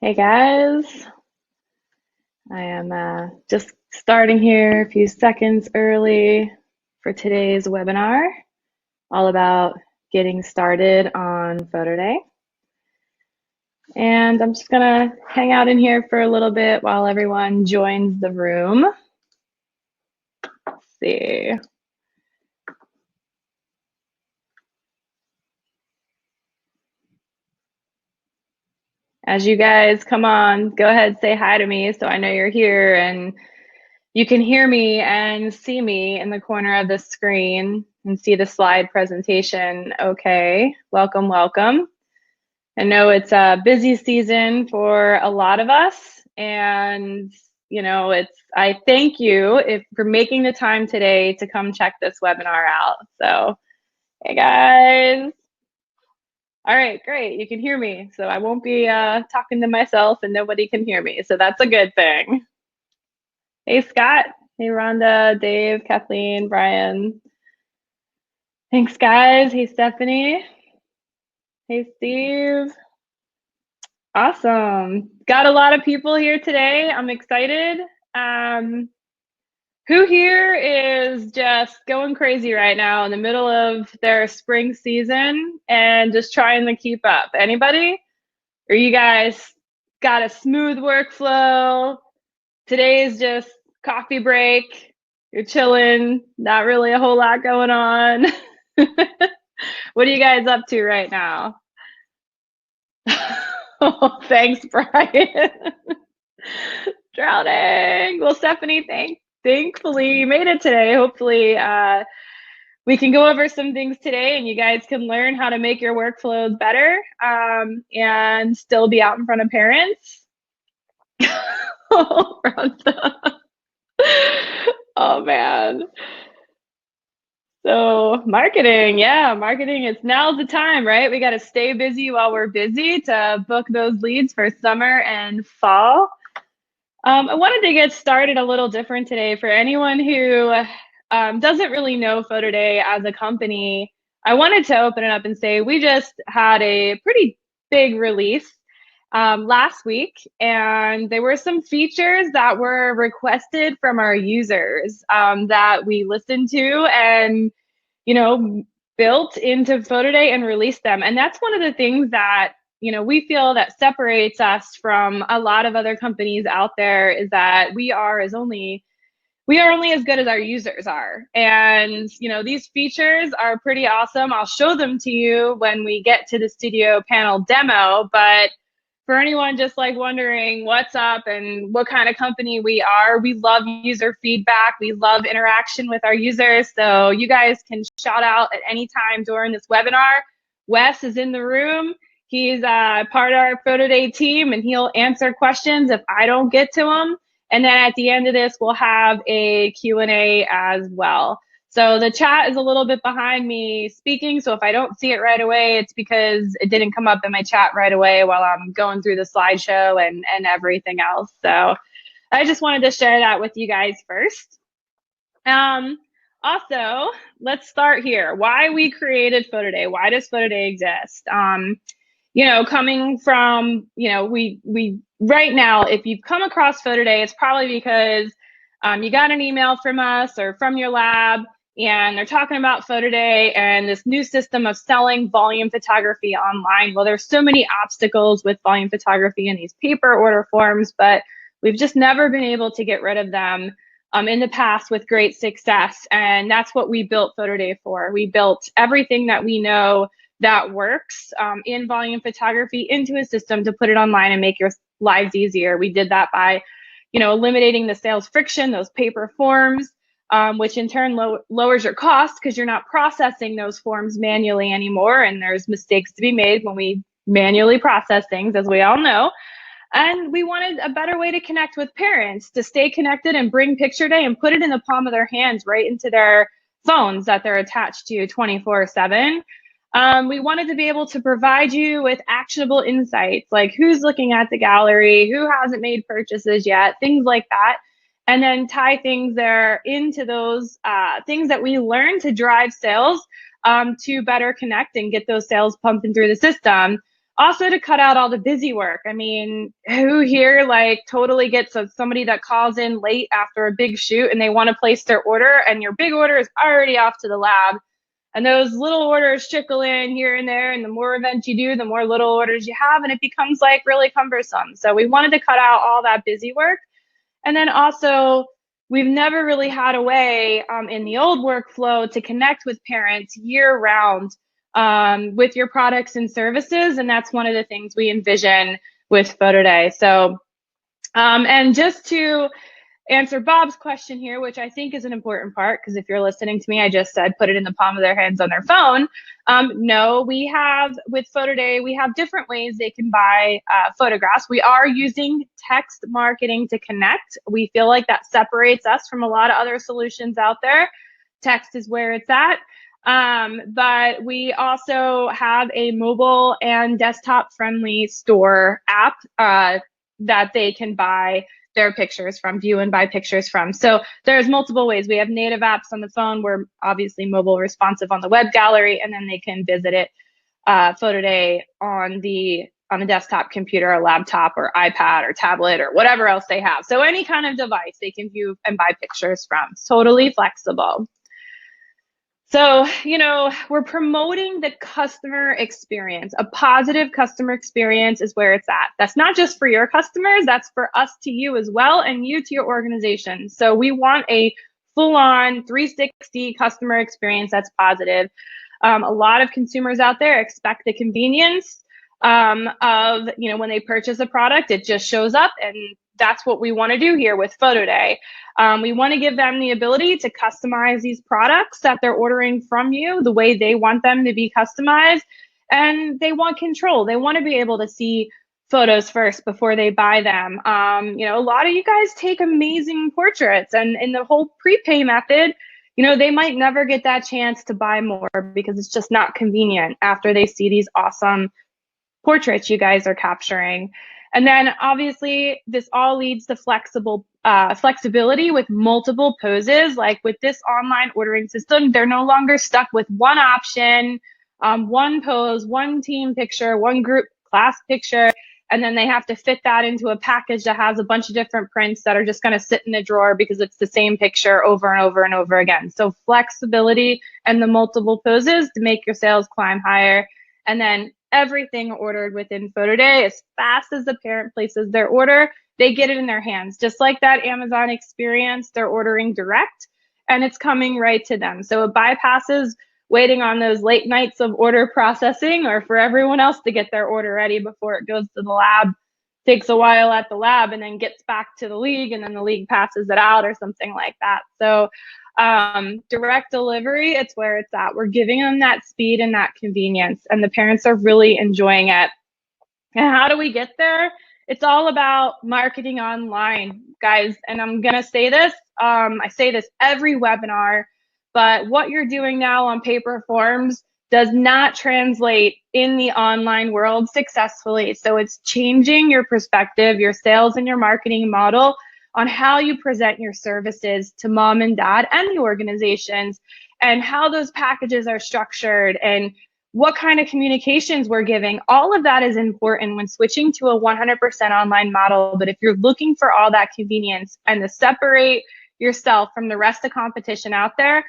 Hey guys, I am just starting here a few seconds early for today's webinar, all about getting started on PhotoDay. And I'm just gonna hang out in here for a little bit while everyone joins the room. Let's see. As you guys come on, go ahead, say hi to me so I know you're here and you can hear me and see me in the corner of the screen and see the slide presentation. Okay, welcome, welcome. I know it's a busy season for a lot of us, and I thank you for making the time today to come check this webinar out. So, hey guys. All right, great. You can hear me, so I won't be talking to myself and nobody can hear me. So that's a good thing. Hey Scott. Hey Rhonda, Dave, Kathleen, Brian. Thanks guys. Hey Stephanie. Hey Steve. Awesome. Got a lot of people here today. I'm excited. Who here is just going crazy right now in the middle of their spring season and just trying to keep up? Anybody? Or you guys got a smooth workflow? Today's just coffee break. You're chilling, not really a whole lot going on. What are you guys up to right now? Oh, thanks, Brian. Drowning. Well, Stephanie, thankfully you made it today. Hopefully we can go over some things today and you guys can learn how to make your workflows better and still be out in front of parents. Oh, oh man. So marketing, yeah, marketing is now's the time, right? We got to stay busy while we're busy to book those leads for summer and fall. I wanted to get started a little different today for anyone who doesn't really know PhotoDay as a company. I wanted to open it up and say we just had a pretty big release last week, and there were some features that were requested from our users that we listened to and built into PhotoDay and released them. And that's one of the things that we feel that separates us from a lot of other companies out there is that we are only as good as our users are. And these features are pretty awesome. I'll show them to you when we get to the studio panel demo, but for anyone just like wondering what's up and what kind of company we are, we love user feedback. We love interaction with our users. So you guys can shout out at any time during this webinar. Wes is in the room. He's part of our PhotoDay team and he'll answer questions if I don't get to them. And then at the end of this, we'll have a Q&A as well. So the chat is a little bit behind me speaking. So if I don't see it right away, it's because it didn't come up in my chat right away while I'm going through the slideshow and everything else. So I just wanted to share that with you guys first. Also, let's start here. Why we created PhotoDay. Why does PhotoDay exist? Coming from, we right now, if you've come across PhotoDay, it's probably because you got an email from us or from your lab and they're talking about PhotoDay and this new system of selling volume photography online. Well, there's so many obstacles with volume photography in these paper order forms, but we've just never been able to get rid of them in the past with great success. And that's what we built PhotoDay for. We built everything that we know that works in volume photography into a system to put it online and make your lives easier. We did that by, eliminating the sales friction, those paper forms, which in turn lowers your cost because you're not processing those forms manually anymore. And there's mistakes to be made when we manually process things, as we all know. And we wanted a better way to connect with parents, to stay connected and bring Picture Day and put it in the palm of their hands right into their phones that they're attached to 24/7. We wanted to be able to provide you with actionable insights, like who's looking at the gallery, who hasn't made purchases yet, things like that. And then tie things there into those things that we learn to drive sales to better connect and get those sales pumping through the system. Also to cut out all the busy work. I mean, who here like totally gets somebody that calls in late after a big shoot and they want to place their order and your big order is already off to the lab, and those little orders trickle in here and there, and the more events you do, the more little orders you have, and it becomes like really cumbersome. So we wanted to cut out all that busy work. And then also, we've never really had a way in the old workflow to connect with parents year round with your products and services. And that's one of the things we envision with PhotoDay. So, and just to answer Bob's question here, which I think is an important part, because if you're listening to me, I just said put it in the palm of their hands on their phone. No, we have with PhotoDay, we have different ways they can buy photographs. We are using text marketing to connect. We feel like that separates us from a lot of other solutions out there. Text is where it's at. But we also have a mobile and desktop friendly store app that they can buy their pictures from, view and buy pictures from. So there's multiple ways. We have native apps on the phone. We're obviously mobile responsive on the web gallery, and then they can visit it, PhotoDay on the desktop computer, or laptop, or iPad, or tablet, or whatever else they have. So any kind of device they can view and buy pictures from. It's totally flexible. So, you know, we're promoting the customer experience. A positive customer experience is where it's at. That's not just for your customers, that's for us to you as well, and you to your organization. So we want a full-on 360 customer experience that's positive. A lot of consumers out there expect the convenience of, you know, when they purchase a product, it just shows up, and that's what we want to do here with PhotoDay. We want to give them the ability to customize these products that they're ordering from you the way they want them to be customized, and they want control. They want to be able to see photos first before they buy them. You know, a lot of you guys take amazing portraits, and in the whole prepay method, you know, they might never get that chance to buy more because it's just not convenient after they see these awesome portraits you guys are capturing. And then obviously this all leads to flexibility with multiple poses. Like with this online ordering system, they're no longer stuck with one option, one pose, one team picture, one group class picture, and then they have to fit that into a package that has a bunch of different prints that are just going to sit in a drawer because it's the same picture over and over and over again. So flexibility and the multiple poses to make your sales climb higher. And then everything ordered within PhotoDay, as fast as the parent places their order, they get it in their hands. Just like that Amazon experience, they're ordering direct and it's coming right to them. So it bypasses waiting on those late nights of order processing, or for everyone else to get their order ready before it goes to the lab. Takes a while at the lab and then gets back to the league, and then the league passes it out or something like that. So direct delivery, it's where it's at. We're giving them that speed and that convenience, and the parents are really enjoying it. And how do we get there? It's all about marketing online, guys. And I'm gonna say this, I say this every webinar, but what you're doing now on paper forms does not translate in the online world successfully. So it's changing your perspective, your sales and your marketing model on how you present your services to mom and dad and the organizations, and how those packages are structured, and what kind of communications we're giving. All of that is important when switching to a 100% online model. But if you're looking for all that convenience and to separate yourself from the rest of competition out there,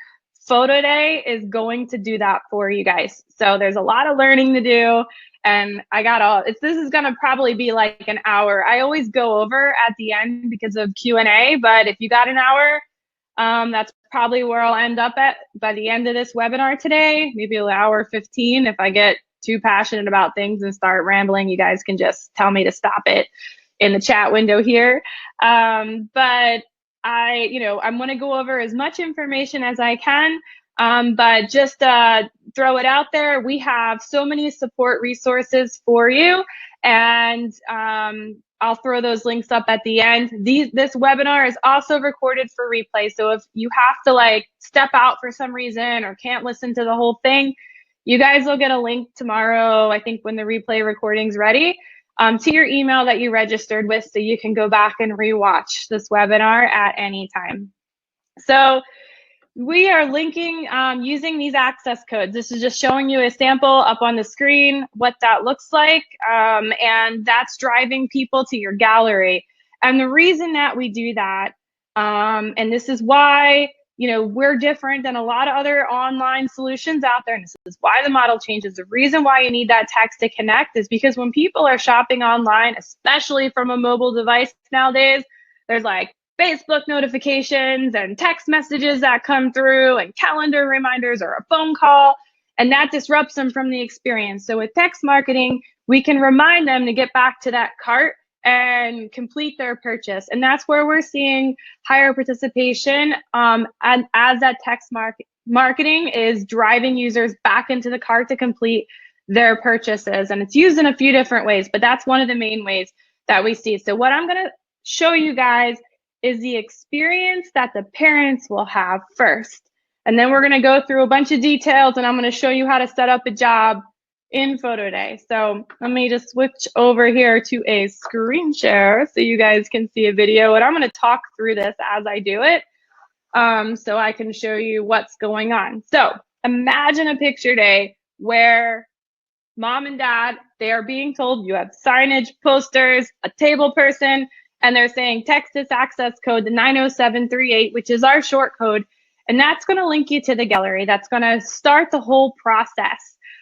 PhotoDay is going to do that for you guys. So there's a lot of learning to do. And I got this is gonna probably be like an hour. I always go over at the end because of Q&A, but if you got an hour, that's probably where I'll end up at by the end of this webinar today, maybe an hour 15. If I get too passionate about things and start rambling, you guys can just tell me to stop it in the chat window here. But I'm gonna go over as much information as I can, but just throw it out there. We have so many support resources for you, and I'll throw those links up at the end. This webinar is also recorded for replay. So if you have to like step out for some reason or can't listen to the whole thing, you guys will get a link tomorrow, I think when the replay recording's ready, to your email that you registered with, so you can go back and rewatch this webinar at any time. So We are linking using these access codes. This is just showing you a sample up on the screen, what that looks like, and that's driving people to your gallery. And the reason that we do that, and this is why, you know, we're different than a lot of other online solutions out there, and this is why the model changes. The reason why you need that text to connect is because when people are shopping online, especially from a mobile device nowadays, there's like Facebook notifications and text messages that come through and calendar reminders or a phone call, and that disrupts them from the experience. So with text marketing, we can remind them to get back to that cart and complete their purchase. And that's where we're seeing higher participation, and as that text marketing is driving users back into the cart to complete their purchases. And it's used in a few different ways, but that's one of the main ways that we see. So what I'm going to show you guys is the experience that the parents will have first. And then we're going to go through a bunch of details, and I'm going to show you how to set up a job in PhotoDay. So let me just switch over here to a screen share so you guys can see a video. And I'm going to talk through this as I do it, so I can show you what's going on. So imagine a picture day where mom and dad, they are being told you have signage, posters, a table person, and they're saying text this access code to 90738, which is our short code, and that's going to link you to the gallery. That's going to start the whole process.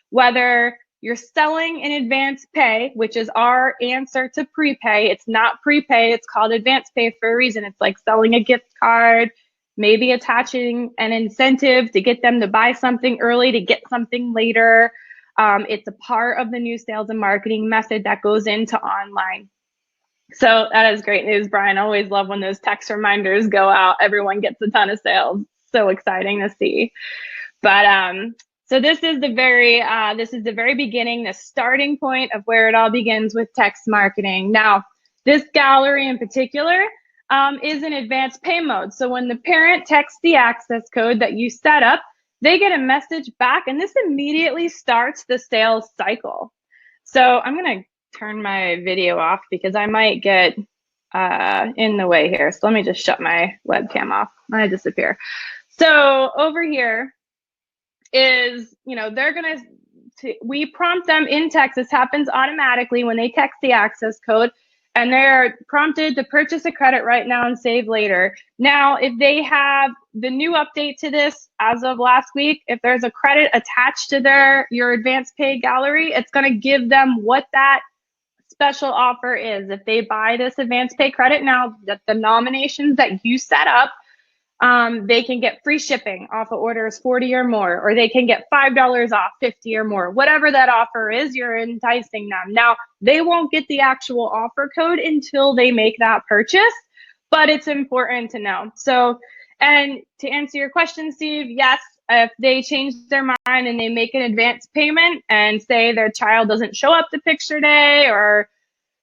Whether you're selling in advance pay, which is our answer to prepay. It's not prepay, it's called advance pay for a reason. It's like selling a gift card, maybe attaching an incentive to get them to buy something early to get something later. It's a part of the new sales and marketing method that goes into online. So that is great news, Brian. I always love when those text reminders go out. Everyone gets a ton of sales. So exciting to see. But so this is the very beginning, the starting point of where it all begins with text marketing. Now, this gallery in particular is in advanced pay mode. So when the parent texts the access code that you set up, they get a message back, and this immediately starts the sales cycle. So I'm going to turn my video off because I might get in the way here. So let me just shut my webcam off. I disappear. So over here is, you know, they're going to, we prompt them in text. This happens automatically when they text the access code, and they're prompted to purchase a credit right now and save later. Now, if they have the new update to this as of last week, if there's a credit attached to your advanced pay gallery, it's going to give them what that special offer is. If they buy this advanced pay credit now, the nominations that you set up, they can get free shipping off of orders 40 or more, or they can get $5 off 50 or more. Whatever that offer is, you're enticing them. Now, they won't get the actual offer code until they make that purchase, but it's important to know. So, and to answer your question, Steve, yes, if they change their mind and they make an advance payment and say their child doesn't show up to picture day, or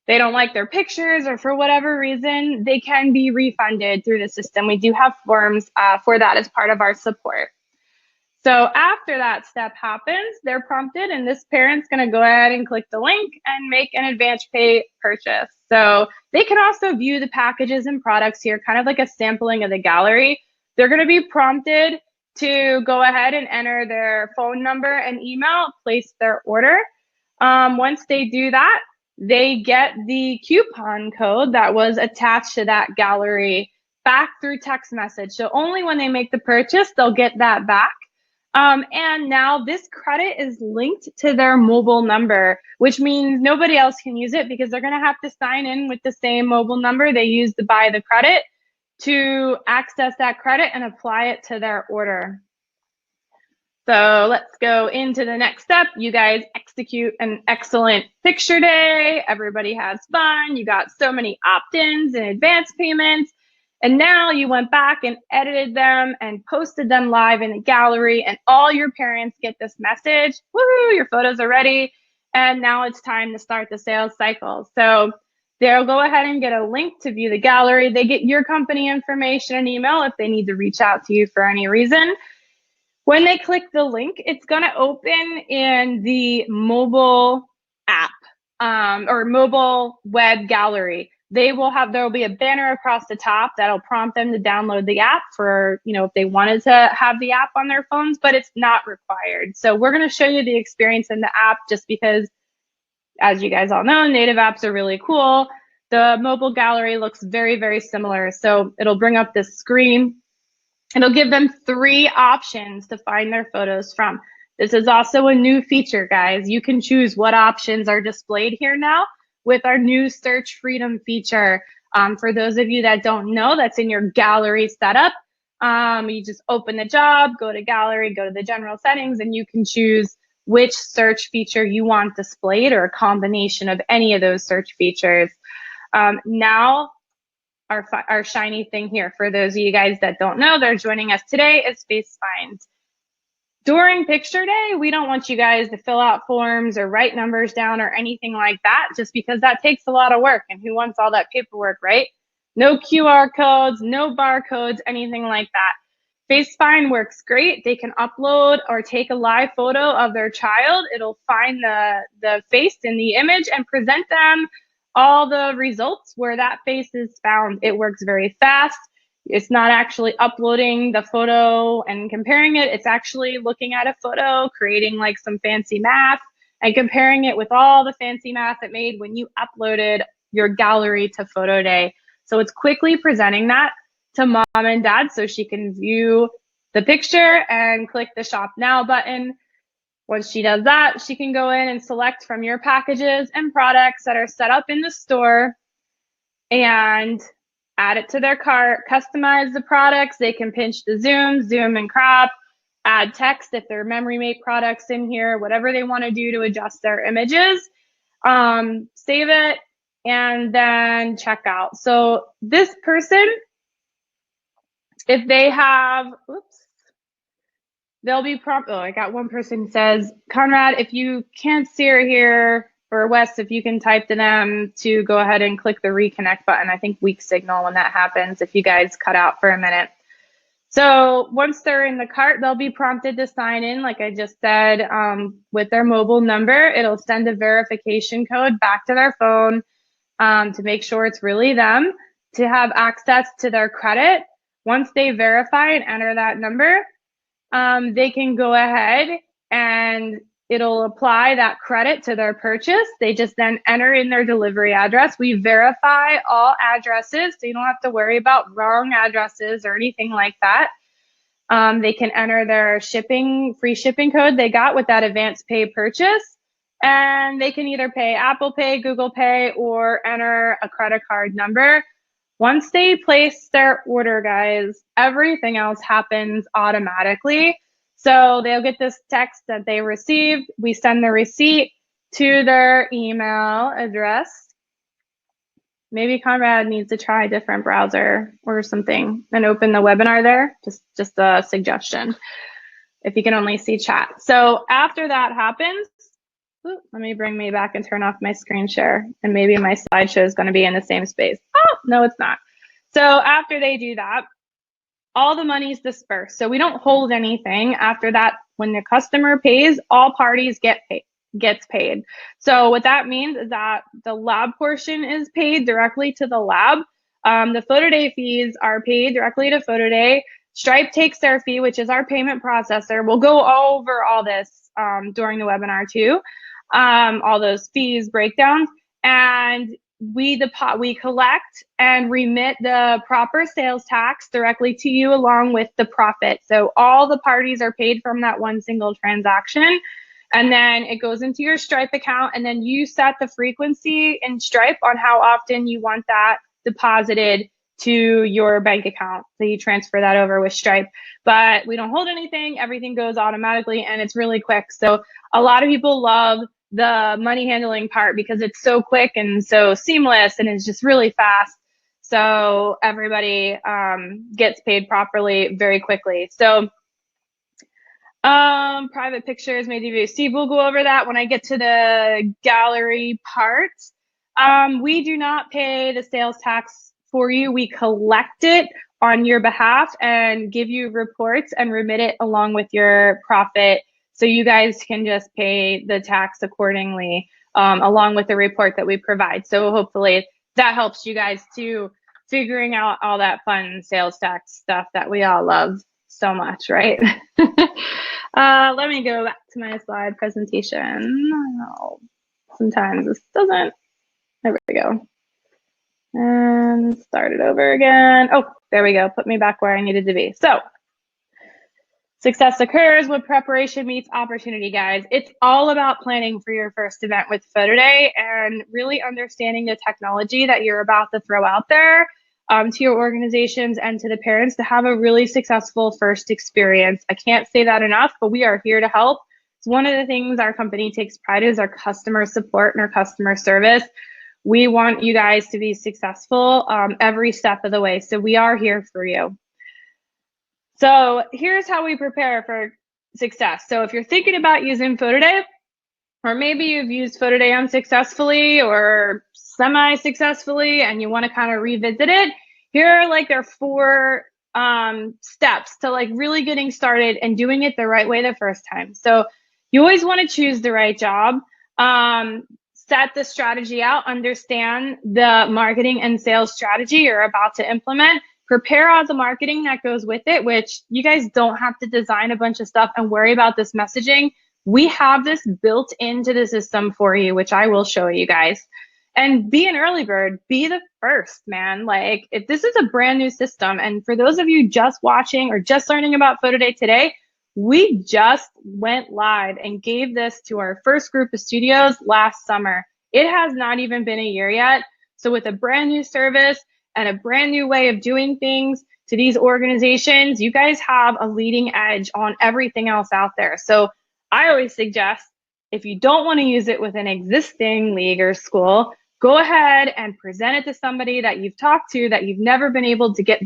they don't like their pictures, or for whatever reason, they can be refunded through the system. We do have forms for that as part of our support. So after that step happens, they're prompted, and this parent's going to go ahead and click the link and make an advance pay purchase. So they can also view the packages and products here, kind of like a sampling of the gallery. They're going to be prompted to go ahead and enter their phone number and email, place their order. Once they do that, they get the coupon code that was attached to that gallery back through text message. So only when they make the purchase, they'll get that back. And now this credit is linked to their mobile number, which means nobody else can use it because they're going to have to sign in with the same mobile number they used to buy the credit to access that credit and apply it to their order. So let's go into the next step. You guys execute an excellent picture day. Everybody has fun. You got so many opt-ins and advance payments. And now you went back and edited them and posted them live in the gallery, and all your parents get this message. Woohoo, your photos are ready. And now it's time to start the sales cycle. So they'll go ahead and get a link to view the gallery. They get your company information and email if they need to reach out to you for any reason. When they click the link, it's going to open in the mobile app or mobile web gallery. there will be a banner across the top that'll prompt them to download the app for, if they wanted to have the app on their phones, but it's not required. So we're going to show you the experience in the app just because, as you guys all know, native apps are really cool. The mobile gallery looks very, very similar. So it'll bring up this screen. It'll give them 3 options to find their photos from. This is also a new feature, guys. You can choose what options are displayed here now with our new search freedom feature. For those of you that don't know, that's in your gallery setup. You just open the job, go to gallery, go to the general settings, and you can choose which search feature you want displayed or a combination of any of those search features. Now, our shiny thing here, for those of you guys that don't know, they're joining us today, is Face Find. During picture day, we don't want you guys to fill out forms or write numbers down or anything like that, just because that takes a lot of work, and who wants all that paperwork, right? No QR codes, no barcodes, anything like that. Face Find works great. They can upload or take a live photo of their child. It'll find the face in the image and present them all the results where that face is found. It works very fast. It's not actually uploading the photo and comparing it. It's actually looking at a photo, creating like some fancy math, and comparing it with all the fancy math it made when you uploaded your gallery to PhotoDay. So it's quickly presenting that to mom and dad so she can view the picture and click the Shop Now button. Once she does that, she can go in and select from your packages and products that are set up in the store and add it to their cart, customize the products. They can pinch the zoom and crop, add text if they're memory mate products in here, whatever they want to do to adjust their images. Save it and then check out. So this person, if they have, they'll be prompt. Oh, I got one person who says, Conrad, if you can't see her here, or Wes, if you can type to them to go ahead and click the reconnect button. I think weak signal when that happens, if you guys cut out for a minute. So once they're in the cart, they'll be prompted to sign in, like I just said, with their mobile number. It'll send a verification code back to their phone to make sure it's really them, to have access to their credit. Once they verify and enter that number, they can go ahead and it'll apply that credit to their purchase. They just then enter in their delivery address. We verify all addresses, so you don't have to worry about wrong addresses or anything like that. They can enter their free shipping code they got with that advance pay purchase, and they can either pay Apple Pay, Google Pay, or enter a credit card number. Once they place their order, guys, everything else happens automatically. So they'll get this text that they received. We send the receipt to their email address. Maybe Conrad needs to try a different browser or something and open the webinar there. Just a suggestion, if you can only see chat. So after that happens, let me bring me back and turn off my screen share, and maybe my slideshow is going to be in the same space. Oh, no, it's not. So after they do that, all the money's dispersed. So we don't hold anything after that. When the customer pays, all parties gets paid. So what that means is that the lab portion is paid directly to the lab. The PhotoDay fees are paid directly to PhotoDay. Stripe takes their fee, which is our payment processor. We'll go over all this during the webinar too. All those fees breakdowns, and we collect and remit the proper sales tax directly to you along with the profit. So all the parties are paid from that one single transaction, and then it goes into your Stripe account, and then you set the frequency in Stripe on how often you want that deposited to your bank account. So you transfer that over with Stripe, but we don't hold anything. Everything goes automatically, and it's really quick. So a lot of people love the money handling part because it's so quick and so seamless, and it's just really fast. So everybody gets paid properly very quickly. So private pictures, maybe view. Steve will go over that when I get to the gallery part. We do not pay the sales tax for you. We collect it on your behalf and give you reports and remit it along with your profit. So you guys can just pay the tax accordingly, along with the report that we provide. So hopefully that helps you guys too, figuring out all that fun sales tax stuff that we all love so much, right? Let me go back to my slide presentation. Oh, sometimes this doesn't. There we go. And start it over again. Oh, there we go. Put me back where I needed to be. So success occurs when preparation meets opportunity, guys. It's all about planning for your first event with PhotoDay and really understanding the technology that you're about to throw out there to your organizations and to the parents to have a really successful first experience. I can't say that enough, but we are here to help. It's one of the things our company takes pride in is our customer support and our customer service. We want you guys to be successful every step of the way. So we are here for you. So here's how we prepare for success. So if you're thinking about using PhotoDay, or maybe you've used PhotoDay unsuccessfully or semi-successfully and you want to kind of revisit it, here are like their 4 steps to like really getting started and doing it the right way the first time. So you always want to choose the right job. Set the strategy out, understand the marketing and sales strategy you're about to implement, prepare all the marketing that goes with it, which you guys don't have to design a bunch of stuff and worry about this messaging. We have this built into the system for you, which I will show you guys. And be an early bird, be the first, man. Like, if this is a brand new system, and for those of you just watching or just learning about PhotoDay today, we just went live and gave this to our first group of studios last summer. It has not even been a year yet. So with a brand new service and a brand new way of doing things to these organizations, you guys have a leading edge on everything else out there. So I always suggest, if you don't want to use it with an existing league or school, go ahead and present it to somebody that you've talked to that you've never been able to get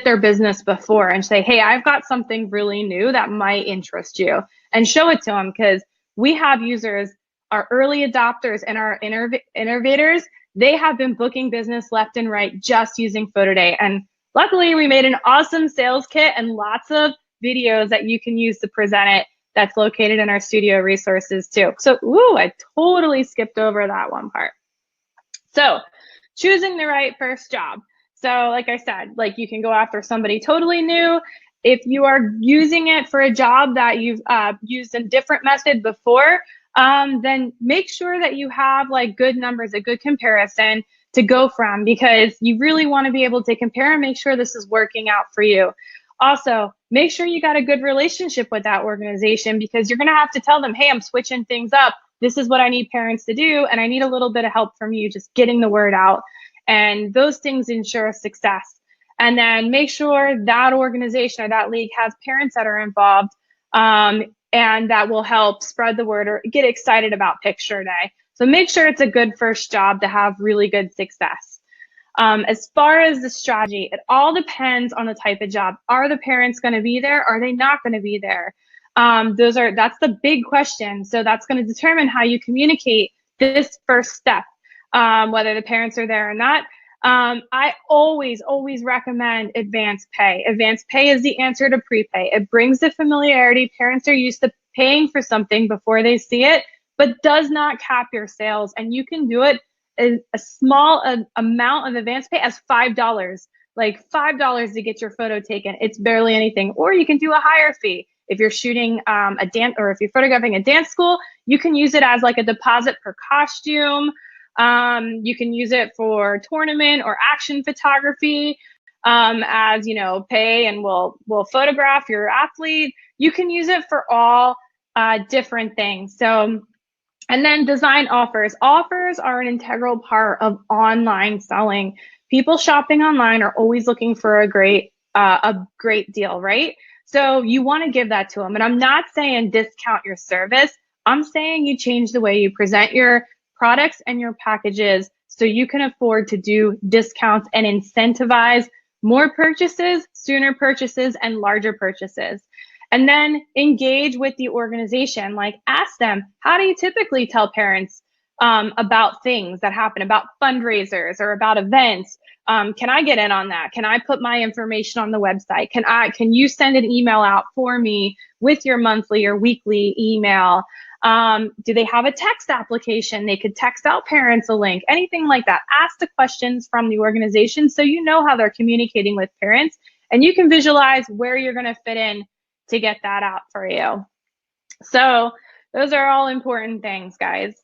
their business before, and say, hey, I've got something really new that might interest you, and show it to them, because we have users, our early adopters and our innovators, they have been booking business left and right just using PhotoDay. And luckily we made an awesome sales kit and lots of videos that you can use to present it that's located in our studio resources too. So, I totally skipped over that one part. So choosing the right first job. So like I said, like you can go after somebody totally new. If you are using it for a job that you've used a different method before, then make sure that you have like good numbers, a good comparison to go from, because you really want to be able to compare and make sure this is working out for you. Also, make sure you got a good relationship with that organization, because you're going to have to tell them, hey, I'm switching things up. This is what I need parents to do, and I need a little bit of help from you just getting the word out. And those things ensure success. And then make sure that organization or that league has parents that are involved, and that will help spread the word or get excited about Picture Day. So make sure it's a good first job to have really good success. As far as the strategy, it all depends on the type of job. Are the parents going to be there? Are they not going to be there? That's the big question. So that's going to determine how you communicate this first step, whether the parents are there or not. I always recommend advance pay. Advance pay is the answer to prepay. It brings the familiarity. Parents are used to paying for something before they see it, but does not cap your sales. And you can do it a small amount of advance pay as $5, like $5 to get your photo taken. It's barely anything. Or you can do a higher fee. If you're shooting a dance, or if you're photographing a dance school, you can use it as like a deposit per costume. You can use it for tournament or action photography, as pay, and we'll photograph your athlete. You can use it for all different things. So, and then design offers. Offers are an integral part of online selling. People shopping online are always looking for a great deal, right? So you want to give that to them. And I'm not saying discount your service. I'm saying you change the way you present your products and your packages so you can afford to do discounts and incentivize more purchases, sooner purchases, and larger purchases. And then engage with the organization. Like, ask them, how do you typically tell parents about things that happen, about fundraisers or about events? Can I get in on that? Can I put my information on the website? Can you send an email out for me with your monthly or weekly email? Do they have a text application? They could text out parents a link, anything like that. Ask the questions from the organization so you know how they're communicating with parents, and you can visualize where you're going to fit in to get that out for you. So those are all important things, guys.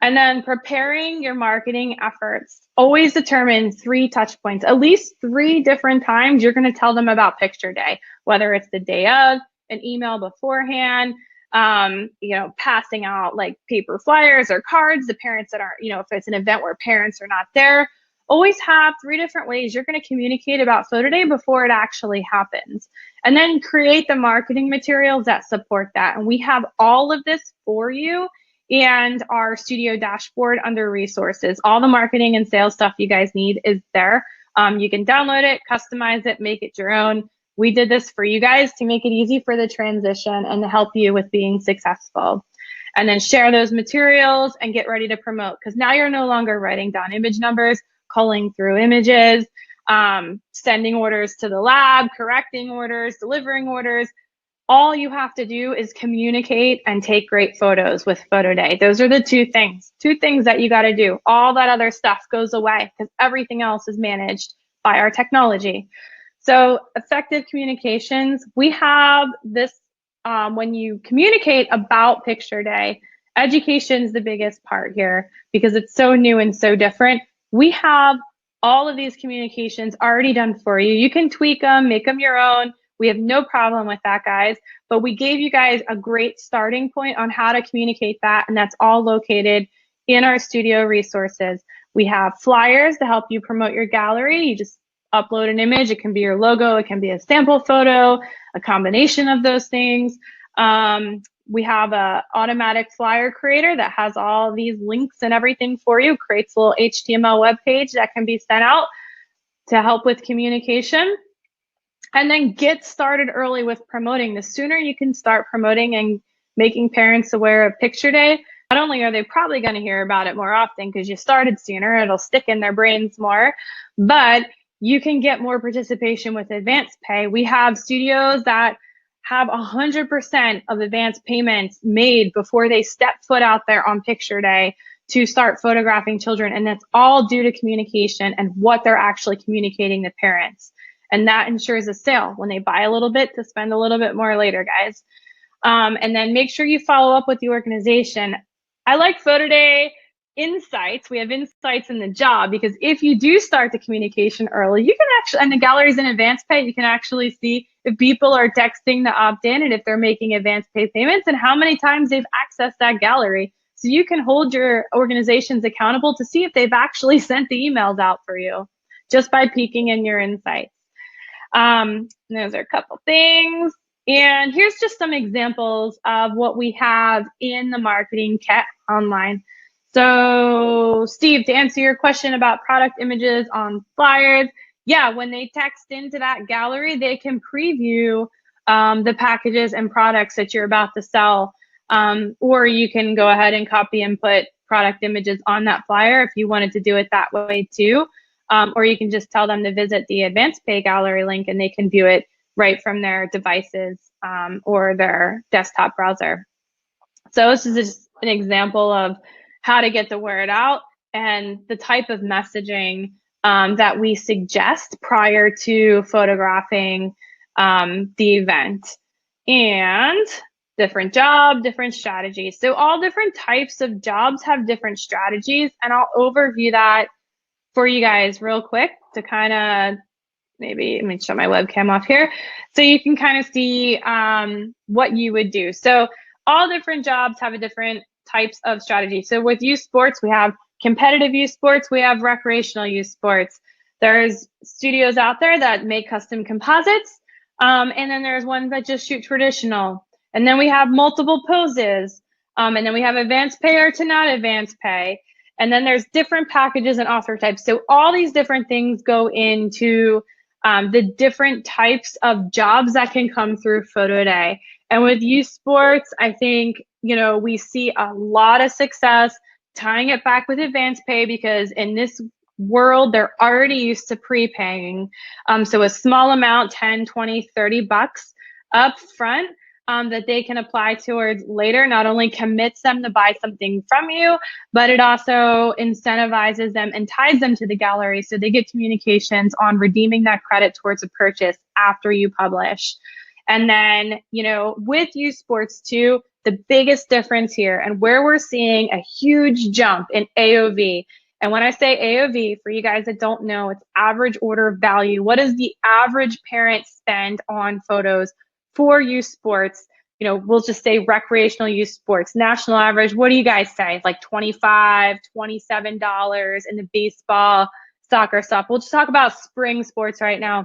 And then preparing your marketing efforts. Always determine 3 touch points, at least 3 different times you're going to tell them about picture day, whether it's the day of, an email beforehand, passing out like paper flyers or cards to parents that aren't, if it's an event where parents are not there. Always have 3 different ways you're going to communicate about Photo Day before it actually happens. And then create the marketing materials that support that. And we have all of this for you and our studio dashboard under resources. All the marketing and sales stuff you guys need is there. You can download it, customize it, make it your own. We did this for you guys to make it easy for the transition and to help you with being successful. And then share those materials and get ready to promote, because now you're no longer writing down image numbers, culling through images, sending orders to the lab, correcting orders, delivering orders. All you have to do is communicate and take great photos with Photo Day. Those are the 2 things that you got to do. All that other stuff goes away because everything else is managed by our technology. So effective communications, we have this, when you communicate about picture day, education is the biggest part here because it's so new and so different. We have all of these communications already done for you. You can tweak them, make them your own. We have no problem with that, guys. But we gave you guys a great starting point on how to communicate that, and that's all located in our studio resources. We have flyers to help you promote your gallery. You just upload an image. It can be your logo. It can be a sample photo, a combination of those things. We have a automatic flyer creator that has all these links and everything for you, creates a little HTML web page that can be sent out to help with communication. And then get started early with promoting. The sooner you can start promoting and making parents aware of picture day, not only are they probably going to hear about it more often because you started sooner, it'll stick in their brains more, but you can get more participation with advance pay. We have studios that have 100% of advance payments made before they step foot out there on picture day to start photographing children. And that's all due to communication and what they're actually communicating to parents. And that ensures a sale when they buy a little bit to spend a little bit more later, guys. And then make sure you follow up with the organization. I like Photo Day insights. We have insights in the job because if you do start the communication early, you can actually, and the galleries in advance pay, you can actually see if people are texting to opt in and if they're making advance pay payments and how many times they've accessed that gallery. So you can hold your organizations accountable to see if they've actually sent the emails out for you just by peeking in your insights. Those are a couple things. And here's just some examples of what we have in the marketing kit online. So Steve, to answer your question about product images on flyers, yeah, when they text into that gallery, they can preview the packages and products that you're about to sell. Or you can go ahead and copy and put product images on that flyer if you wanted to do it that way too. Or you can just tell them to visit the advanced pay gallery link and they can view it right from their devices or their desktop browser. So this is just an example of how to get the word out and the type of messaging that we suggest prior to photographing the event. And different job, different strategies. So all different types of jobs have different strategies, and I'll overview that for you guys real quick to kind of maybe, let me shut my webcam off here so you can kind of see what you would do. So all different jobs have a different types of strategy. So with youth sports, we have competitive youth sports, we have recreational youth sports. There's studios out there that make custom composites, and then there's ones that just shoot traditional. And then we have multiple poses, and then we have advanced pay or to not advanced pay. And then there's different packages and offer types. So all these different things go into the different types of jobs that can come through Photo Day. And with youth sports, I think, we see a lot of success tying it back with advance pay because in this world, they're already used to prepaying. So a small amount, 10, 20, 30 bucks up front that they can apply towards later. Not only commits them to buy something from you, but it also incentivizes them and ties them to the gallery. So they get communications on redeeming that credit towards a purchase after you publish. And then, with youth sports too, the biggest difference here and where we're seeing a huge jump in AOV. And when I say AOV, for you guys that don't know, it's average order value. What does the average parent spend on photos for youth sports? We'll just say recreational youth sports, national average. What do you guys say? Like $25, $27 in the baseball, soccer stuff. We'll just talk about spring sports right now.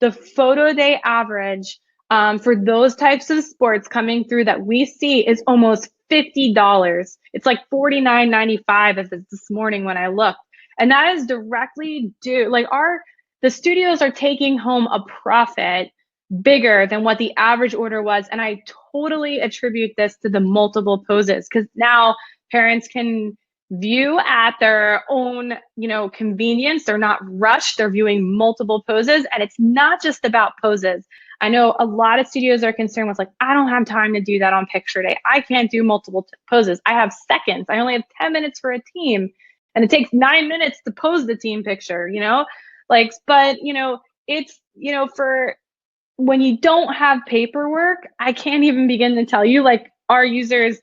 The PhotoDay average for those types of sports coming through that we see is almost $50. It's like $49.95 as it's this morning when I looked. And that is directly due, the studios are taking home a profit bigger than what the average order was. And I totally attribute this to the multiple poses, because now parents can view at their own, convenience. They're not rushed. They're viewing multiple poses, and it's not just about poses. I know a lot of studios are concerned with I don't have time to do that on picture day. I can't do multiple poses. I have seconds. I only have 10 minutes for a team, and it takes 9 minutes to pose the team picture, but it's, for when you don't have paperwork, I can't even begin to tell you, our users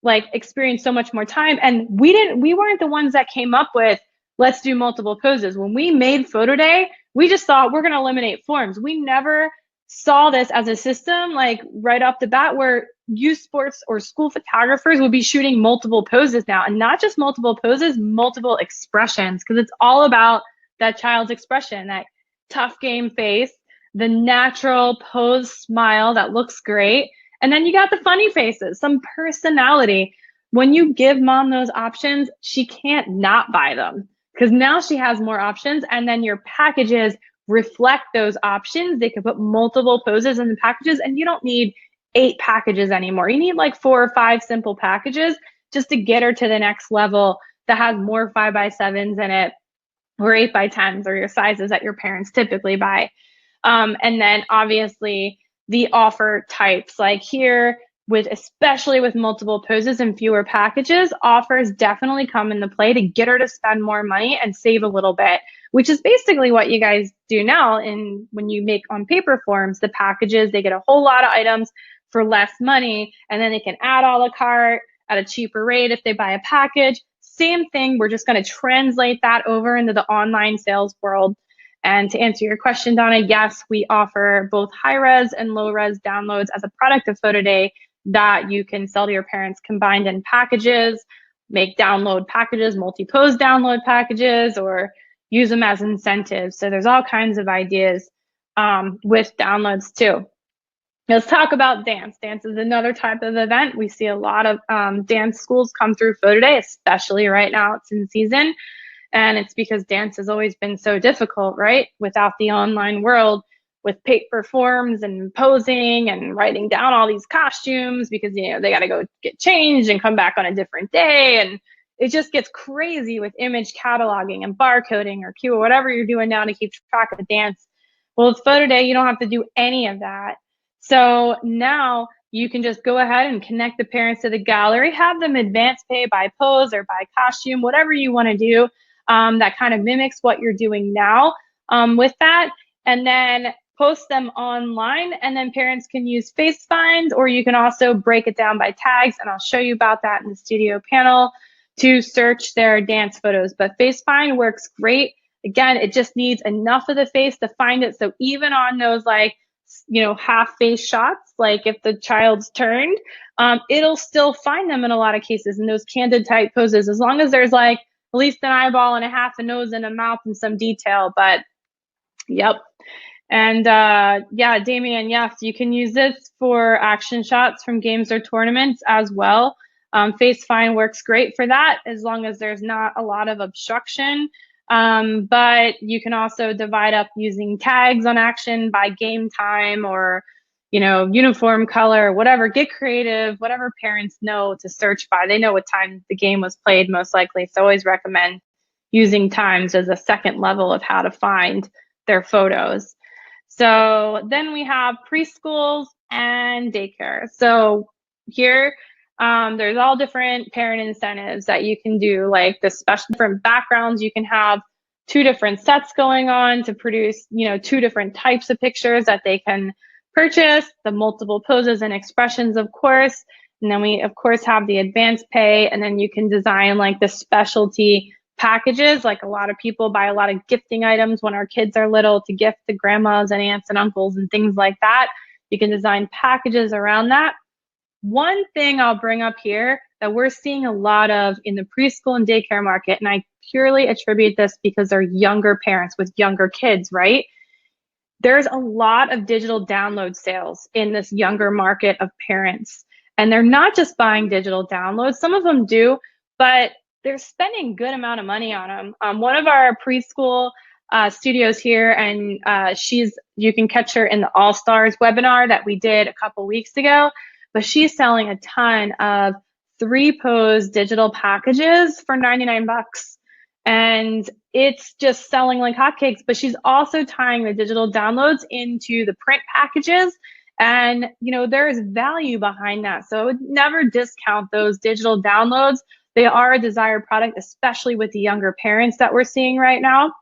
experience so much more time. And we weren't the ones that came up with, let's do multiple poses. When we made PhotoDay, we just thought we're going to eliminate forms. We never saw this as a system, right off the bat, where youth sports or school photographers would be shooting multiple poses now, and not just multiple poses, multiple expressions, because it's all about that child's expression, that tough game face, the natural pose smile that looks great. And then you got the funny faces, some personality. When you give mom those options, she can't not buy them, because now she has more options. And then your packages reflect those options. They could put multiple poses in the packages, and you don't need 8 packages anymore. You need 4 or 5 simple packages just to get her to the next level that has more 5x7s in it, or 8x10s, or your sizes that your parents typically buy. And then obviously the offer types, here, especially with multiple poses and fewer packages, offers definitely come into play to get her to spend more money and save a little bit, which is basically what you guys do now. When you make on paper forms, the packages, they get a whole lot of items for less money, and then they can add a la carte at a cheaper rate if they buy a package. Same thing, we're just going to translate that over into the online sales world. And to answer your question, Donna, yes, we offer both high-res and low-res downloads as a product of PhotoDay that you can sell to your parents combined in packages, make download packages, multi-pose download packages, or use them as incentives. So there's all kinds of ideas with downloads too. Let's talk about dance. Dance is another type of event. We see a lot of dance schools come through PhotoDay, especially right now, it's in season. And it's because dance has always been so difficult, right? Without the online world, with paper forms and posing and writing down all these costumes, because, they got to go get changed and come back on a different day. And it just gets crazy with image cataloging and barcoding or Q or whatever you're doing now to keep track of the dance. Well, with PhotoDay, you don't have to do any of that. So now you can just go ahead and connect the parents to the gallery, have them advance pay by pose or by costume, whatever you want to do. That kind of mimics what you're doing now with that, and then post them online, and then parents can use face finds, or you can also break it down by tags, and I'll show you about that in the studio panel, to search their dance photos. But face find works great. Again, it just needs enough of the face to find it, so even on those half face shots, if the child's turned, it'll still find them in a lot of cases in those candid type poses, as long as there's at least an eyeball and a half a nose and a mouth and some detail. But yep. And yeah, Damien, yes, you can use this for action shots from games or tournaments as well. Face find works great for that, as long as there's not a lot of obstruction. But you can also divide up using tags on action by game time, or uniform color, whatever. Get creative, whatever parents know to search by. They know what time the game was played most likely. So I always recommend using times as a second level of how to find their photos. So then we have preschools and daycare. So here, there's all different parent incentives that you can do, like the special different backgrounds. You can have 2 different sets going on to produce, 2 different types of pictures that they can purchase, the multiple poses and expressions, of course. And then we, of course, have the advanced pay, and then you can design like the specialty packages. Like a lot of people buy a lot of gifting items when our kids are little to gift to grandmas and aunts and uncles and things like that. You can design packages around that. One thing I'll bring up here that we're seeing a lot of in the preschool and daycare market, and I purely attribute this because they're younger parents with younger kids, right? There's a lot of digital download sales in this younger market of parents. And they're not just buying digital downloads. Some of them do, but they're spending a good amount of money on them. One of our preschool studios here, and you can catch her in the All Stars webinar that we did a couple weeks ago, but she's selling a ton of 3-pose digital packages for 99 bucks. And it's just selling like hotcakes, but she's also tying the digital downloads into the print packages. And, there's value behind that. So I would never discount those digital downloads. They are a desired product, especially with the younger parents that we're seeing right now.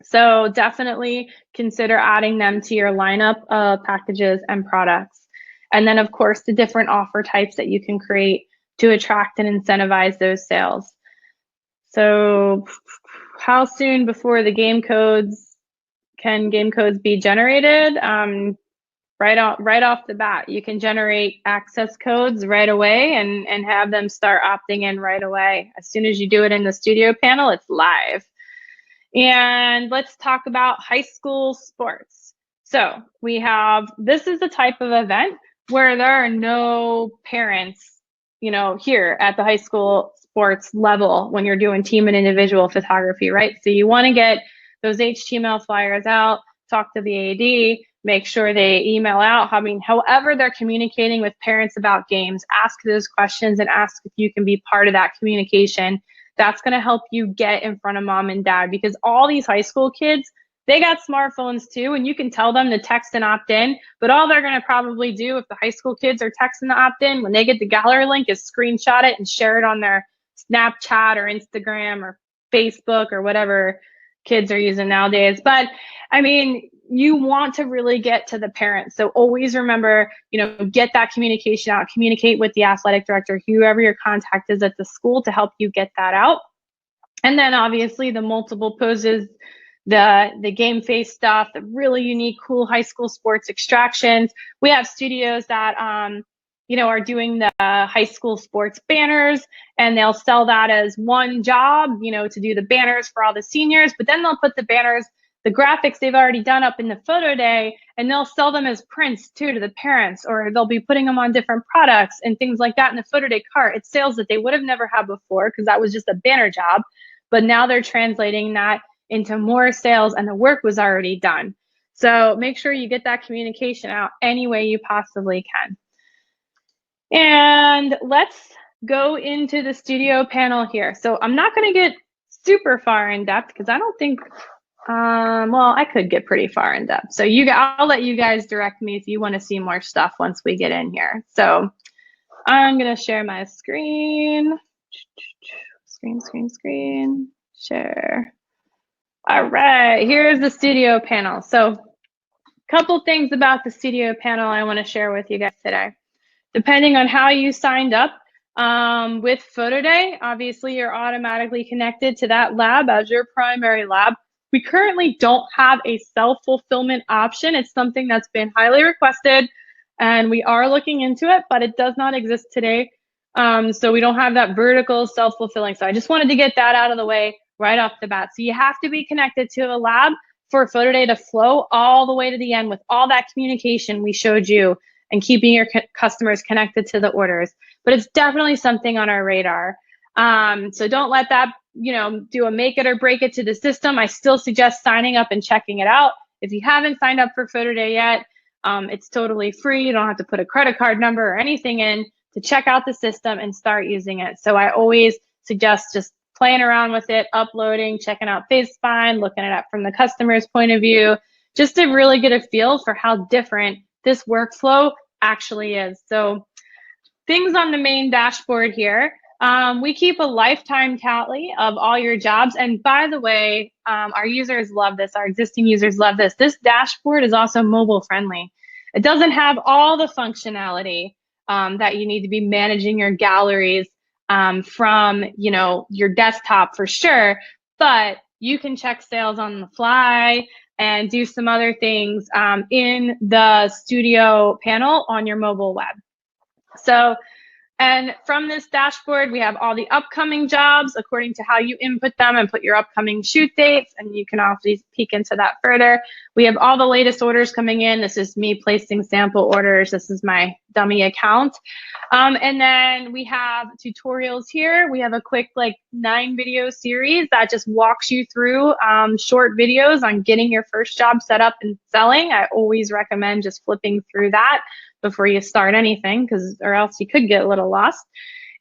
So definitely consider adding them to your lineup of packages and products. And then, of course, the different offer types that you can create to attract and incentivize those sales. So how soon before the game codes be generated? Right off the bat, you can generate access codes right away and have them start opting in right away. As soon as you do it in the studio panel, it's live. And let's talk about high school sports. So this is the type of event where there are no parents, here at the high school sports level when you're doing team and individual photography, right? So you want to get those HTML flyers out, talk to the AD, make sure they email out. However they're communicating with parents about games, ask those questions and ask if you can be part of that communication. That's going to help you get in front of mom and dad, because all these high school kids, they got smartphones too, and you can tell them to text and opt in, but all they're going to probably do if the high school kids are texting to opt in, when they get the gallery link, is screenshot it and share it on their Snapchat or Instagram or Facebook or whatever kids are using nowadays. But you want to really get to the parents. So always remember, get that communication out, communicate with the athletic director, whoever your contact is at the school, to help you get that out. And then obviously the multiple poses, the game face stuff, the really unique, cool high school sports extractions. We have studios that, are doing the high school sports banners, and they'll sell that as one job, to do the banners for all the seniors, but then they'll put the banners, the graphics they've already done up in the photo day, and they'll sell them as prints too to the parents, or they'll be putting them on different products and things like that in the photo day cart. It's sales that they would have never had before because that was just a banner job, but now they're translating that into more sales and the work was already done. So make sure you get that communication out any way you possibly can. And let's go into the studio panel here. So I'm not going to get super far in depth because I don't think, well, I could get pretty far in depth. So I'll let you guys direct me if you want to see more stuff once we get in here. So I'm going to share my screen. Screen, share. All right, here's the studio panel. So a couple things about the studio panel I want to share with you guys today. Depending on how you signed up with PhotoDay, obviously you're automatically connected to that lab as your primary lab. We currently don't have a self-fulfillment option. It's something that's been highly requested, and we are looking into it, but it does not exist today. So we don't have that vertical self-fulfilling. So I just wanted to get that out of the way right off the bat. So you have to be connected to a lab for PhotoDay to flow all the way to the end with all that communication we showed you and keeping your customers connected to the orders. But it's definitely something on our radar. So don't let that, do a make it or break it to the system. I still suggest signing up and checking it out. If you haven't signed up for PhotoDay yet, it's totally free. You don't have to put a credit card number or anything in to check out the system and start using it. So I always suggest just playing around with it, uploading, checking out FaceFind, looking at it from the customer's point of view, just to really get a feel for how different this workflow actually is. So things on the main dashboard here. We keep a lifetime tally of all your jobs. And by the way, our users love this. Our existing users love this. This dashboard is also mobile friendly. It doesn't have all the functionality that you need to be managing your galleries from, your desktop for sure, but you can check sales on the fly and do some other things in the studio panel on your mobile web. So, and from this dashboard, we have all the upcoming jobs according to how you input them and put your upcoming shoot dates. And you can also peek into that further. We have all the latest orders coming in. This is me placing sample orders. This is my dummy account. And then we have tutorials here. We have a quick 9-video series that just walks you through short videos on getting your first job set up and selling. I always recommend just flipping through that before you start anything, or else you could get a little lost.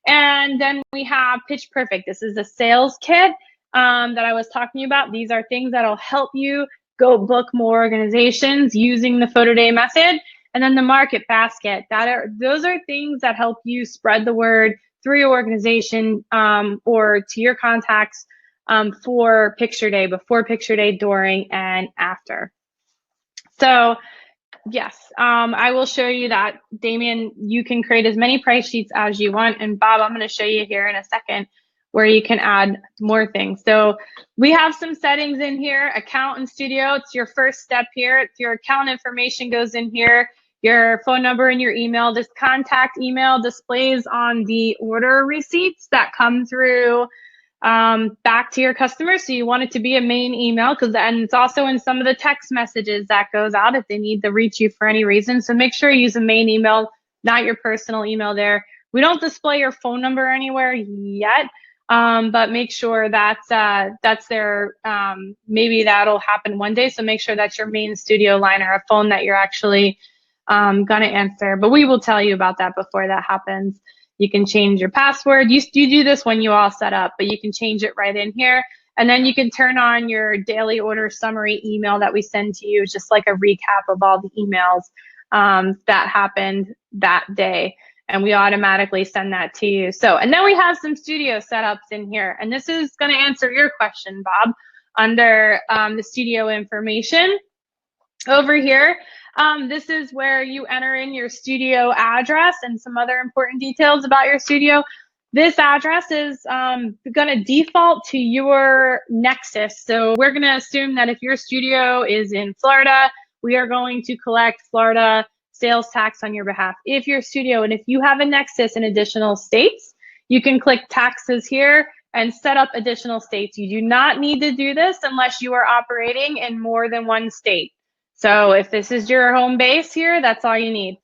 And then we have Pitch Perfect. This is a sales kit that I was talking about. These are things that'll help you go book more organizations using the PhotoDay method. And then the Market Basket. Those are things that help you spread the word through your organization or to your contacts for Picture Day, before Picture Day, during, and after. So yes, I will show you that. Damien, you can create as many price sheets as you want. And Bob, I'm going to show you here in a second where you can add more things. So we have some settings in here. Account in Studio, it's your first step here. Your account information goes in here. Your phone number and your email. This contact email displays on the order receipts that come through back to your customers. So you want it to be a main email, and it's also in some of the text messages that goes out if they need to reach you for any reason. So make sure you use a main email, not your personal email there. We don't display your phone number anywhere yet, but make sure that's there. Maybe that'll happen one day. So make sure that's your main studio line or a phone that you're actually gonna answer. But we will tell you about that before that happens. You can change your password. You do this when you all set up, but you can change it right in here. And then you can turn on your daily order summary email that we send to you, just like a recap of all the emails that happened that day. And we automatically send that to you. So, and then we have some studio setups in here. And this is going to answer your question, Bob, under the studio information. Over here, this is where you enter in your studio address and some other important details about your studio. This address is going to default to your nexus. So we're going to assume that if your studio is in Florida, we are going to collect Florida sales tax on your behalf. If your studio, and if you have a nexus in additional states, you can click taxes here and set up additional states. You do not need to do this unless you are operating in more than one state. So if this is your home base here, that's all you need.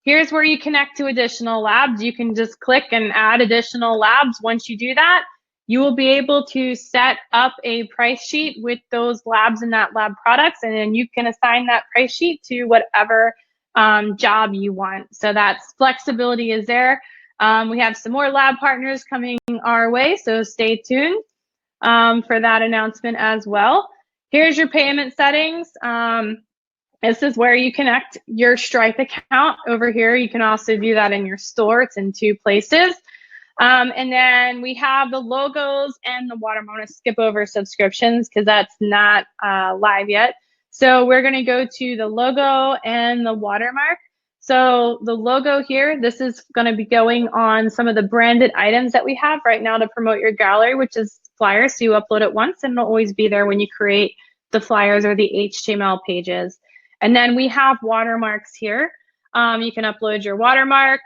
Here's where you connect to additional labs. You can just click and add additional labs. Once you do that, you will be able to set up a price sheet with those labs and that lab products, and then you can assign that price sheet to whatever job you want. So that flexibility is there. We have some more lab partners coming our way, so stay tuned for that announcement as well. Here's your payment settings. This is where you connect your Stripe account. Over here, you can also do that in your store. It's in 2 places. And then we have the logos and the watermark. I'm going to skip over subscriptions because that's not live yet. So we're going to go to the logo and the watermark. So the logo here, this is going to be going on some of the branded items that we have right now to promote your gallery, which is flyers. So you upload it once and it'll always be there when you create the flyers or the HTML pages. And then we have watermarks here. You can upload your watermark.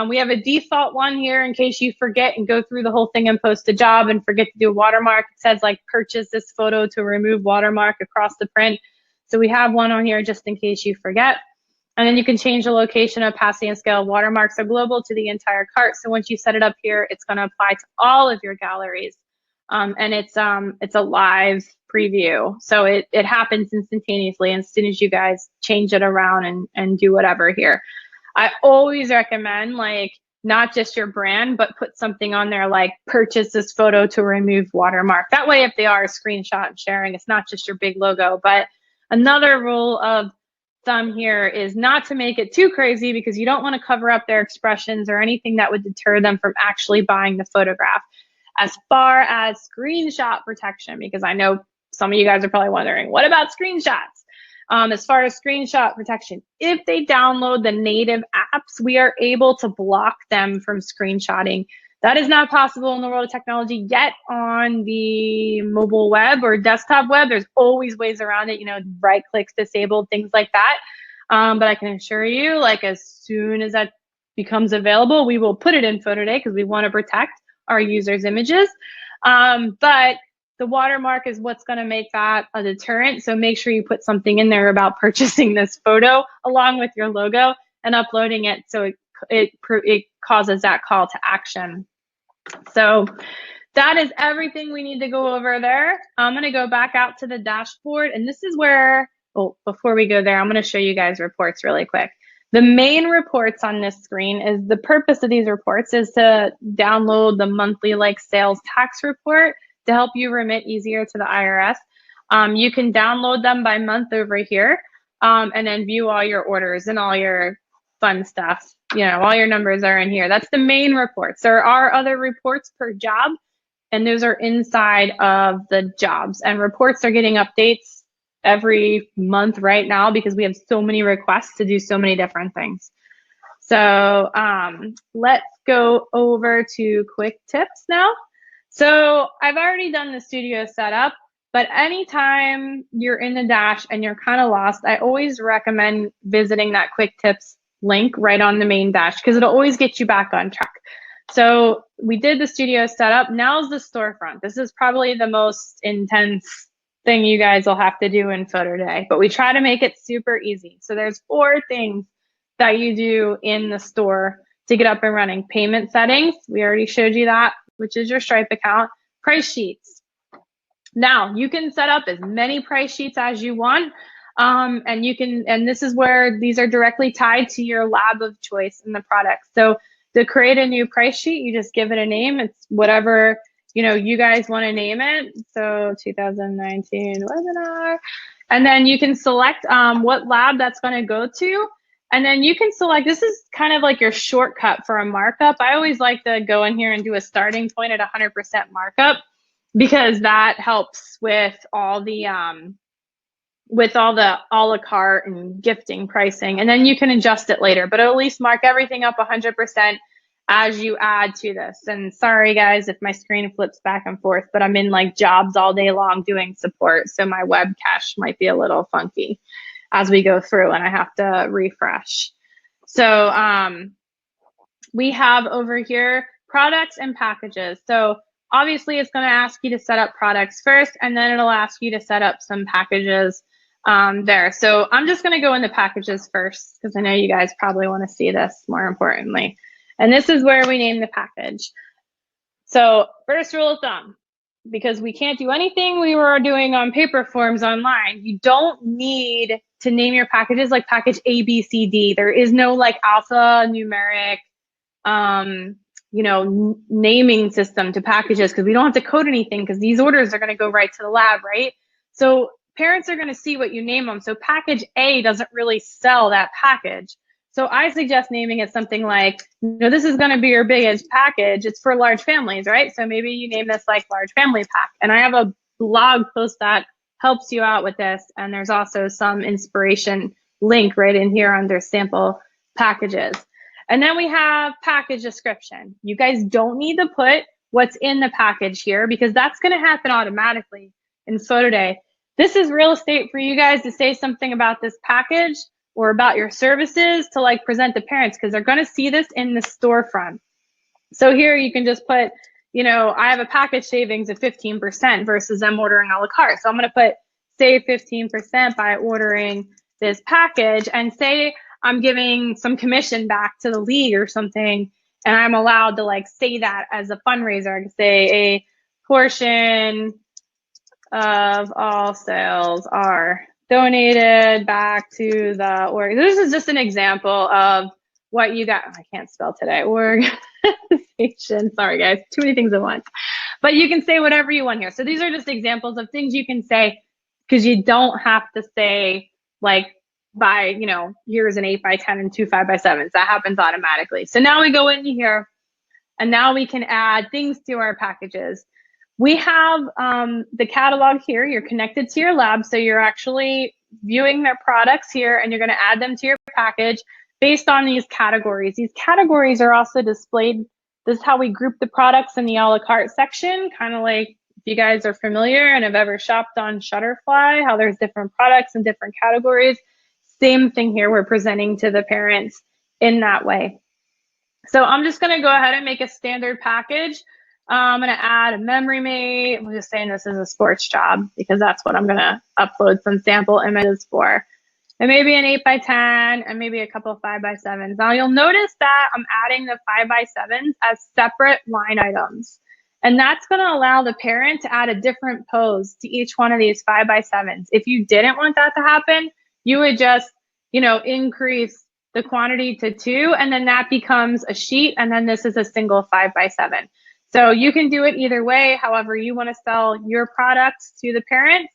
We have a default one here in case you forget and go through the whole thing and post a job and forget to do a watermark. It says purchase this photo to remove watermark across the print. So we have one on here just in case you forget. And then you can change the location, opacity, and scale. Watermarks are global to the entire cart. So once you set it up here, it's going to apply to all of your galleries. And it's a live preview. So it happens instantaneously as soon as you guys change it around and do whatever here. I always recommend not just your brand, but put something on there like purchase this photo to remove watermark. That way, if they are a screenshot and sharing, it's not just your big logo, but Another rule of thumb here is not to make it too crazy because you don't want to cover up their expressions or anything that would deter them from actually buying the photograph. As far as screenshot protection, because I know some of you guys are probably wondering, what about screenshots? As far as screenshot protection, if they download the native apps, we are able to block them from screenshotting. That is not possible in the world of technology yet on the mobile web or desktop web. There's always ways around it, you know, right clicks disabled, things like that. But I can assure you, like as soon as that becomes available, we will put it in PhotoDay because we want to protect our users' images. But the watermark is what's going to make that a deterrent. So make sure you put something in there about purchasing this photo along with your logo and uploading it so it causes that call to action. So that is everything we need to go over there. I'm going to go back out to the dashboard, and this is where, well, before we go there, I'm going to show you guys reports really quick. The main reports on this screen is the purpose of these reports is to download the monthly like sales tax report to help you remit easier to the IRS. You can download them by month over here and then view all your orders and all your fun stuff. You know, all your numbers are in here. That's the main reports. There are other reports per job, and those are inside of the jobs. And reports are getting updates every month right now because we have so many requests to do so many different things. So let's go over to quick tips now. So I've already done the studio setup, but anytime you're in the dash and you're kind of lost, I always recommend visiting that quick tips link right on the main dash because it'll always get you back on track. So we did the studio setup. Now's the storefront. This is probably the most intense thing you guys will have to do in PhotoDay, but we try to make it super easy. So there's 4 things that you do in the store to get up and running. Payment settings, we already showed you that, which is your Stripe account. Price sheets. Now you can set up as many price sheets as you want. And you can, and this is where these are directly tied to your lab of choice in the product. So to create a new price sheet, you just give it a name. It's whatever, you know, you guys want to name it. So 2019 webinar. And then you can select what lab that's going to go to. And then you can select, this is kind of like your shortcut for a markup. I always like to go in here and do a starting point at 100% markup because that helps with all the a la carte and gifting pricing. And then you can adjust it later, but at least mark everything up 100% as you add to this. And sorry guys, if my screen flips back and forth, but I'm in like jobs all day long doing support. So my web cache might be a little funky as we go through and I have to refresh. So we have over here products and packages. So obviously it's going to ask you to set up products first, and then it'll ask you to set up some packages there. So I'm just going to go into packages first because I know you guys probably want to see this more importantly. And this is where we name the package. So first rule of thumb, because we can't do anything we were doing on paper forms online, you don't need to name your packages like package A, B, C, D. There is no like alphanumeric, you know, naming system to packages because we don't have to code anything because these orders are going to go right to the lab, right? So parents are going to see what you name them. So package A doesn't really sell that package. So I suggest naming it something like, you know, this is going to be your biggest package. It's for large families, right? So maybe you name this like large family pack. And I have a blog post that helps you out with this. And there's also some inspiration link right in here under sample packages. And then we have package description. You guys don't need to put what's in the package here because that's going to happen automatically in PhotoDay. This is real estate for you guys to say something about this package or about your services to like present to parents because they're going to see this in the storefront. So here you can just put, you know, I have a package savings of 15% versus them ordering a la carte. So I'm going to put save 15% by ordering this package and say I'm giving some commission back to the league or something. And I'm allowed to like say that as a fundraiser. I can say a portion of all sales are donated back to the org. This is just an example of what you got. I can't spell today. Organization. Sorry, guys. Too many things at once. But you can say whatever you want here. So these are just examples of things you can say because you don't have to say like by, you know, here's an 8x10 and two 5x7s. That happens automatically. So now we go into here and now we can add things to our packages. We have the catalog here. You're connected to your lab, so you're actually viewing their products here, and you're going to add them to your package based on these categories. These categories are also displayed. This is how we group the products in the a la carte section, kind of like if you guys are familiar and have ever shopped on Shutterfly, how there's different products and different categories. Same thing here, we're presenting to the parents in that way. So I'm just going to go ahead and make a standard package. I'm going to add a memory mate. I'm just saying this is a sports job because that's what I'm going to upload some sample images for. And maybe an 8x10 and maybe a couple of 5x7s. Now you'll notice that I'm adding the 5x7s as separate line items. And that's going to allow the parent to add a different pose to each one of these 5x7s. If you didn't want that to happen, you would just, you know, increase the quantity to 2, and then that becomes a sheet, and then this is a single 5x7. So you can do it either way, however you want to sell your products to the parent.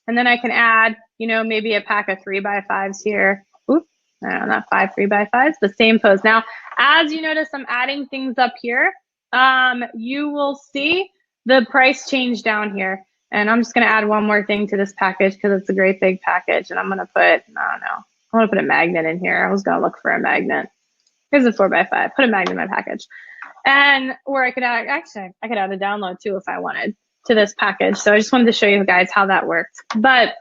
And then I can add, you know, maybe a pack of 3x5s here. Oops, no, not 5 3x5s, the same pose. Now, as you notice, I'm adding things up here. You will see the price change down here. And I'm just going to add one more thing to this package because it's a great big package. And I'm going to put, I don't know, I want to put a magnet in here. I was going to look for a magnet. Here's a 4x5. Put a magnet in my package. And, or I could add, actually, I could add a download too if I wanted to this package. So I just wanted to show you guys how that worked. But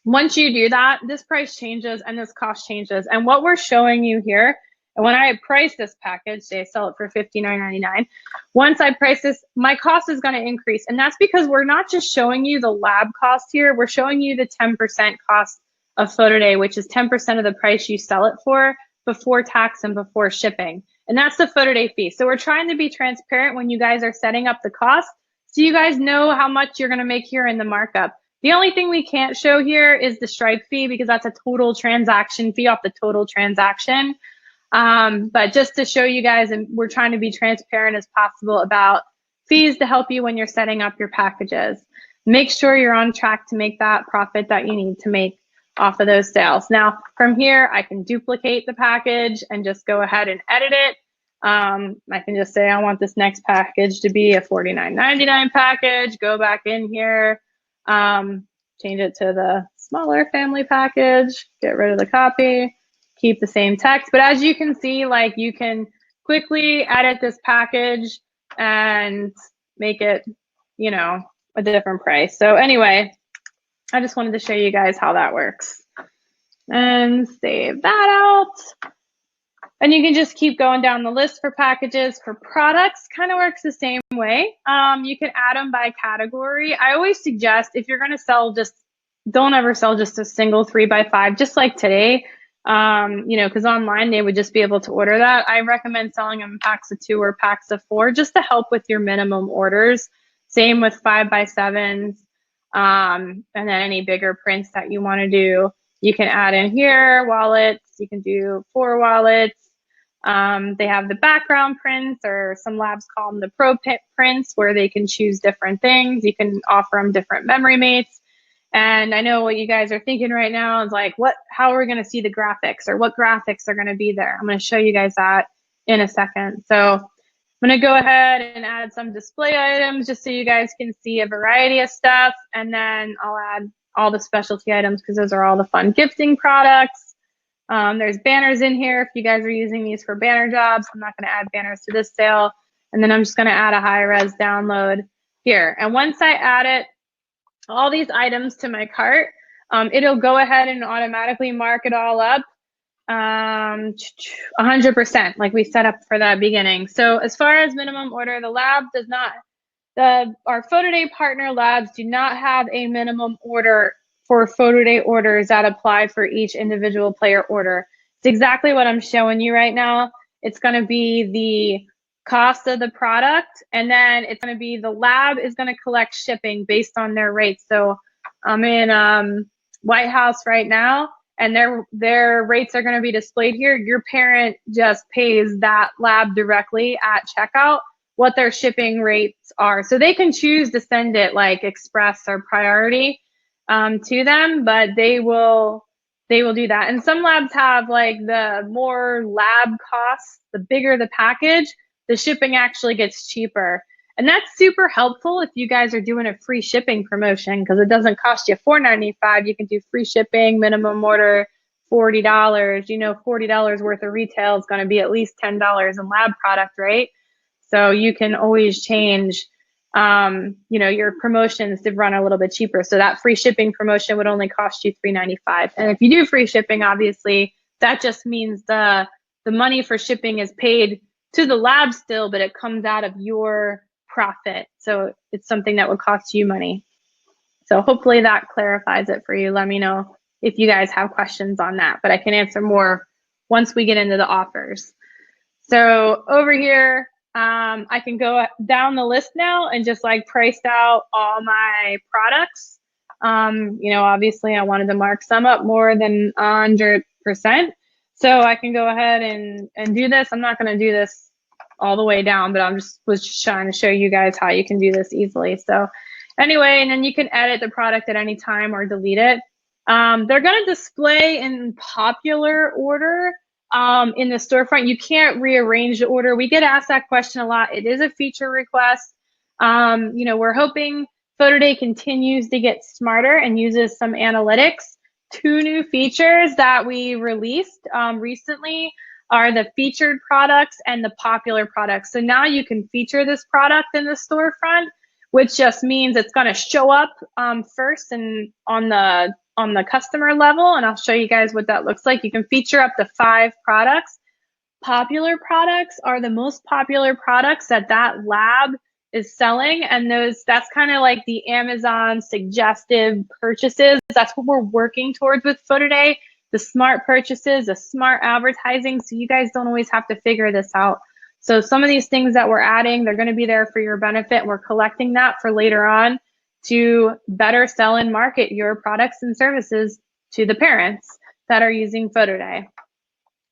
once you do that, this price changes and this cost changes. And what we're showing you here, and when I price this package, say I sell it for $59.99, once I price this, my cost is going to increase. And that's because we're not just showing you the lab cost here, we're showing you the 10% cost of PhotoDay, which is 10% of the price you sell it for before tax and before shipping. And that's the PhotoDay fee. So we're trying to be transparent when you guys are setting up the cost, so you guys know how much you're going to make here in the markup. The only thing we can't show here is the Stripe fee because that's a total transaction fee off the total transaction. But just to show you guys, and we're trying to be transparent as possible about fees to help you when you're setting up your packages. Make sure you're on track to make that profit that you need to make off of those sales. Now, from here, I can duplicate the package and just go ahead and edit it. I can just say I want this next package to be a $49.99 package, go back in here, change it to the smaller family package, get rid of the copy, keep the same text. But as you can see, like you can quickly edit this package and make it, you know, a different price. So anyway, I just wanted to show you guys how that works. And save that out. And you can just keep going down the list for packages. For products, kind of works the same way. You can add them by category. I always suggest if you're going to sell, just don't ever sell just a single 3x5, just like today. You know, because online they would just be able to order that. I recommend selling them in packs of 2 or packs of 4 just to help with your minimum orders. Same with 5x7s. And then any bigger prints that you want to do, you can add in here, wallets, you can do 4 wallets. They have the background prints, or some labs call them the pro prints, where they can choose different things. You can offer them different memory mates. And I know what you guys are thinking right now is like, how are we going to see the graphics, or what graphics are going to be there? I'm going to show you guys that in a second. So I'm going to go ahead and add some display items just so you guys can see a variety of stuff. And then I'll add all the specialty items because those are all the fun gifting products. There's banners in here if you guys are using these for banner jobs. I'm not going to add banners to this sale. And then I'm just going to add a high-res download here. And once I add it, all these items to my cart, it'll go ahead and automatically mark it all up 100%, like we set up for that beginning. So as far as minimum order, the lab does not, our PhotoDay partner labs do not have a minimum order for PhotoDay orders that apply for each individual player order. It's exactly what I'm showing you right now. It's going to be the cost of the product, and then it's going to be the lab is going to collect shipping based on their rates. So I'm in White House right now, and their rates are going to be displayed here. Your parent just pays that lab directly at checkout what their shipping rates are. So they can choose to send it like express or priority. to them, but they will do that. And some labs have like the more lab costs, the bigger the package, the shipping actually gets cheaper. And that's super helpful if you guys are doing a free shipping promotion, because it doesn't cost you $4.95. You can do free shipping, minimum order $40. You know, $40 worth of retail is going to be at least $10 in lab product, right? So you can always change, you know, your promotions to run a little bit cheaper. So that free shipping promotion would only cost you $3.95. And if you do free shipping, obviously, that just means the money for shipping is paid to the lab still, but it comes out of your profit. So it's something that would cost you money. So hopefully that clarifies it for you. Let me know if you guys have questions on that, but I can answer more once we get into the offers. So over here, I can go down the list now and just like price out all my products. You know, obviously I wanted to mark some up more than 100%. So I can go ahead and do this. I'm not going to do this all the way down, but was just trying to show you guys how you can do this easily. So anyway, and then you can edit the product at any time or delete it. They're going to display in popular order in the storefront. You can't rearrange the order. We get asked that question a lot. It is a feature request. You know, we're hoping PhotoDay continues to get smarter and uses some analytics. 2 new features that we released recently are the featured products and the popular products. So now you can feature this product in the storefront, which just means it's going to show up first and on the customer level, and I'll show you guys what that looks like. You can feature up to 5 products. Popular products are the most popular products that lab is selling, and that's kind of like the Amazon suggestive purchases. That's what we're working towards with PhotoDay, the smart purchases, the smart advertising, so you guys don't always have to figure this out. So some of these things that we're adding, they're going to be there for your benefit, and we're collecting that for later on to better sell and market your products and services to the parents that are using PhotoDay.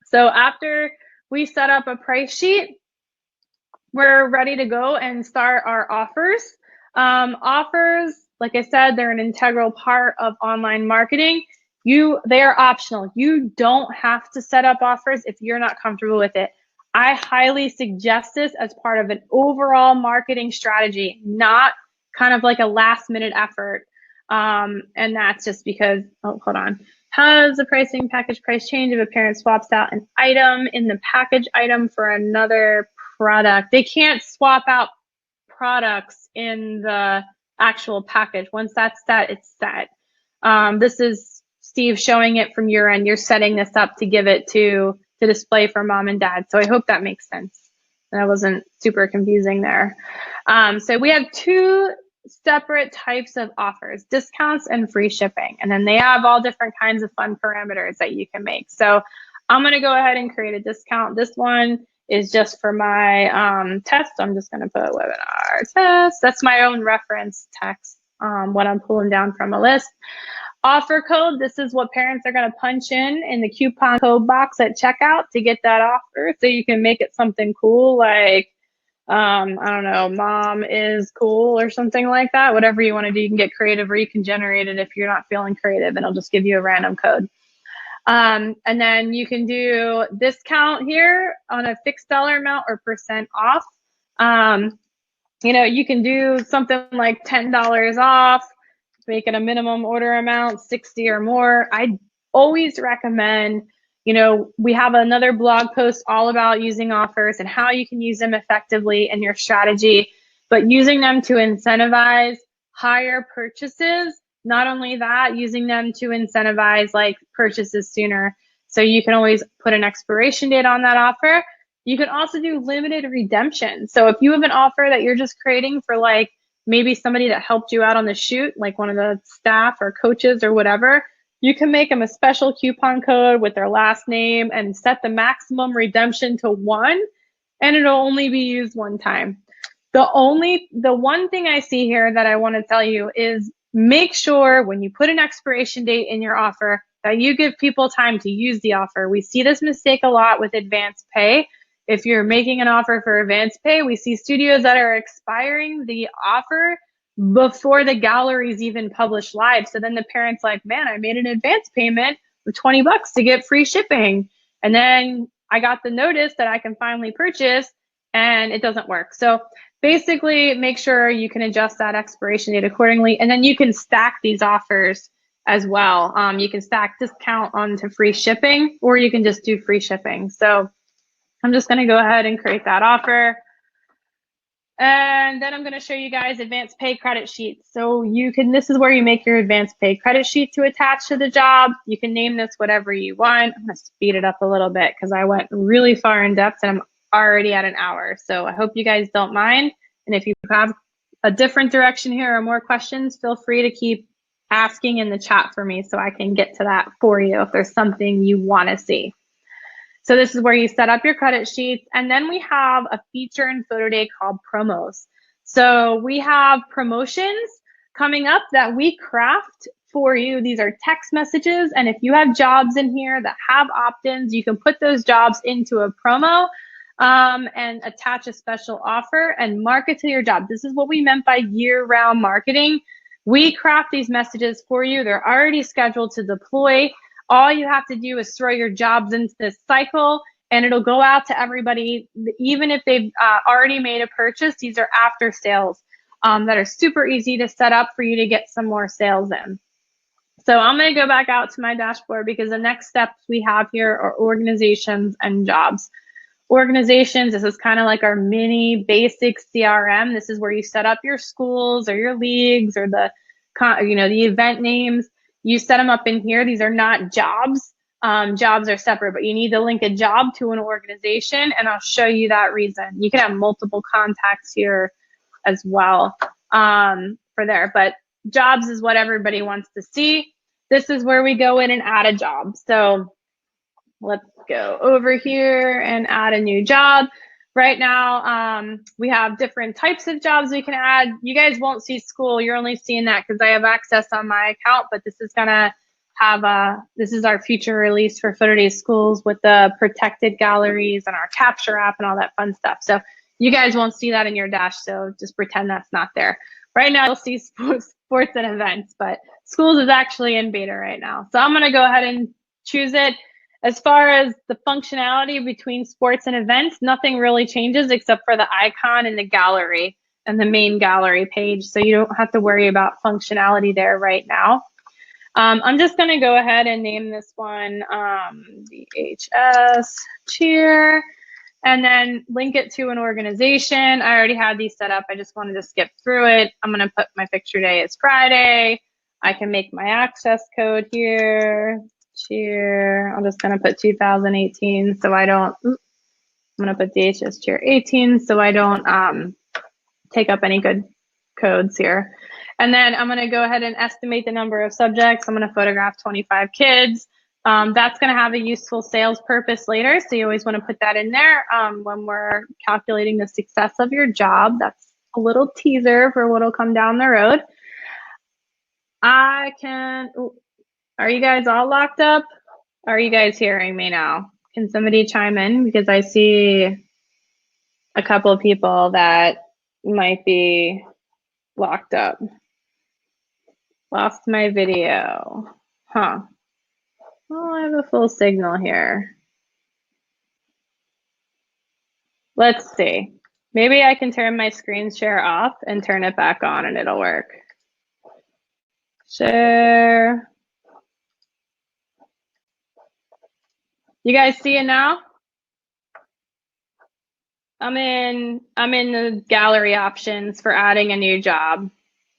So after we set up a price sheet, we're ready to go and start our offers. Offers, like I said, they're an integral part of online marketing. They are optional. You don't have to set up offers if you're not comfortable with it. I highly suggest this as part of an overall marketing strategy, not kind of like a last minute effort. And that's just because, oh, hold on. How does the pricing package price change if a parent swaps out an item in the package item for another product? They can't swap out products in the actual package. Once that's set, it's set. This is Steve showing it from your end. You're setting this up to give it to display for mom and dad. So I hope that makes sense. That wasn't super confusing there. So we have 2 separate types of offers, discounts and free shipping. And then they have all different kinds of fun parameters that you can make. So I'm going to go ahead and create a discount. This one is just for my test. I'm just going to put webinar test. That's my own reference text, what I'm pulling down from a list. Offer code, this is what parents are going to punch in the coupon code box at checkout to get that offer. So you can make it something cool like, I don't know, mom is cool or something like that. Whatever you want to do, you can get creative, or you can generate it if you're not feeling creative, and it'll just give you a random code. And then you can do discount here on a fixed dollar amount or % off. You know, you can do something like $10 off, make it a minimum order amount, 60 or more. I always recommend, you know, we have another blog post all about using offers and how you can use them effectively in your strategy, but using them to incentivize higher purchases. Not only that, using them to incentivize like purchases sooner. So you can always put an expiration date on that offer. You can also do limited redemption. So if you have an offer that you're just creating for like maybe somebody that helped you out on the shoot, like one of the staff or coaches or whatever, you can make them a special coupon code with their last name and set the maximum redemption to 1, and it'll only be used 1 time. The one thing I see here that I want to tell you is make sure when you put an expiration date in your offer that you give people time to use the offer. We see this mistake a lot with advanced pay. If you're making an offer for advanced pay, we see studios that are expiring the offer before the galleries even publish live. So then the parent's like, man, I made an advance payment of 20 bucks to get free shipping. And then I got the notice that I can finally purchase and it doesn't work. So basically make sure you can adjust that expiration date accordingly. And then you can stack these offers as well. You can stack discount onto free shipping, or you can just do free shipping. So I'm just gonna go ahead and create that offer. And then I'm going to show you guys advanced pay credit sheets. So you can, this is where you make your advanced pay credit sheet to attach to the job. You can name this whatever you want. I'm going to speed it up a little bit because I went really far in depth and I'm already at an hour. So I hope you guys don't mind. And if you have a different direction here or more questions, feel free to keep asking in the chat for me so I can get to that for you if there's something you want to see. So this is where you set up your credit sheets. And then we have a feature in PhotoDay called promos. So we have promotions coming up that we craft for you. These are text messages. And if you have jobs in here that have opt-ins, you can put those jobs into a promo and attach a special offer and market to your job. This is what we meant by year-round marketing. We craft these messages for you. They're already scheduled to deploy. All you have to do is throw your jobs into this cycle and it'll go out to everybody, even if they've already made a purchase. These are after sales that are super easy to set up for you to get some more sales in. So I'm going to go back out to my dashboard because the next steps we have here are organizations and jobs. Organizations, this is kind of like our mini basic CRM. This is where you set up your schools or your leagues or the event names. You set them up in here. These are not jobs. Jobs are separate, but you need to link a job to an organization, and I'll show you that reason. You can have multiple contacts here as well for there, but jobs is what everybody wants to see. This is where we go in and add a job. So let's go over here and add a new job. Right now, we have different types of jobs we can add. You guys won't see school. You're only seeing that because I have access on my account, but this is gonna have this is our future release for PhotoDay schools with the protected galleries and our capture app and all that fun stuff. So you guys won't see that in your dash, so just pretend that's not there. Right now, you'll see sports and events, but schools is actually in beta right now. So I'm gonna go ahead and choose it. As far as the functionality between sports and events, nothing really changes except for the icon and the gallery and the main gallery page. So you don't have to worry about functionality there right now. I'm just going to go ahead and name this one VHS cheer and then link it to an organization. I already had these set up. I just wanted to skip through it. I'm going to put my picture day as Friday. I can make my access code here. Cheer, I'm just going to put 2018 so I don't, I'm going to put DHS cheer 18 so I don't take up any good codes here. And then I'm going to go ahead and estimate the number of subjects. I'm going to photograph 25 kids. That's going to have a useful sales purpose later. So you always want to put that in there when we're calculating the success of your job. That's a little teaser for what'll come down the road. Are you guys all locked up? Are you guys hearing me now? Can somebody chime in? Because I see a couple of people that might be locked up. Lost my video. Huh. Well, I have a full signal here. Let's see. Maybe I can turn my screen share off and turn it back on and it'll work. Share. You guys see it now? I'm in the gallery options for adding a new job.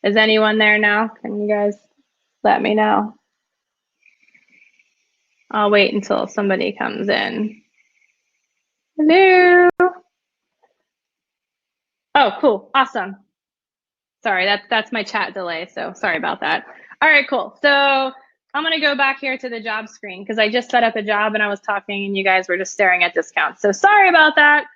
Is anyone there now? Can you guys let me know? I'll wait until somebody comes in. Hello. Oh, cool. Awesome. Sorry, that's my chat delay, so sorry about that. All right, cool. So I'm going to go back here to the job screen because I just set up a job and I was talking and you guys were just staring at discounts. So sorry about that.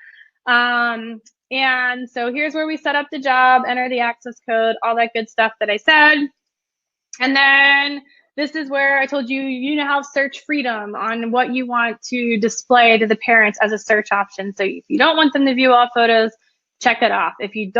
And so here's where we set up the job, enter the access code, all that good stuff that I said. And then this is where I told you, you now have search freedom on what you want to display to the parents as a search option. So if you don't want them to view all photos, check it off. If you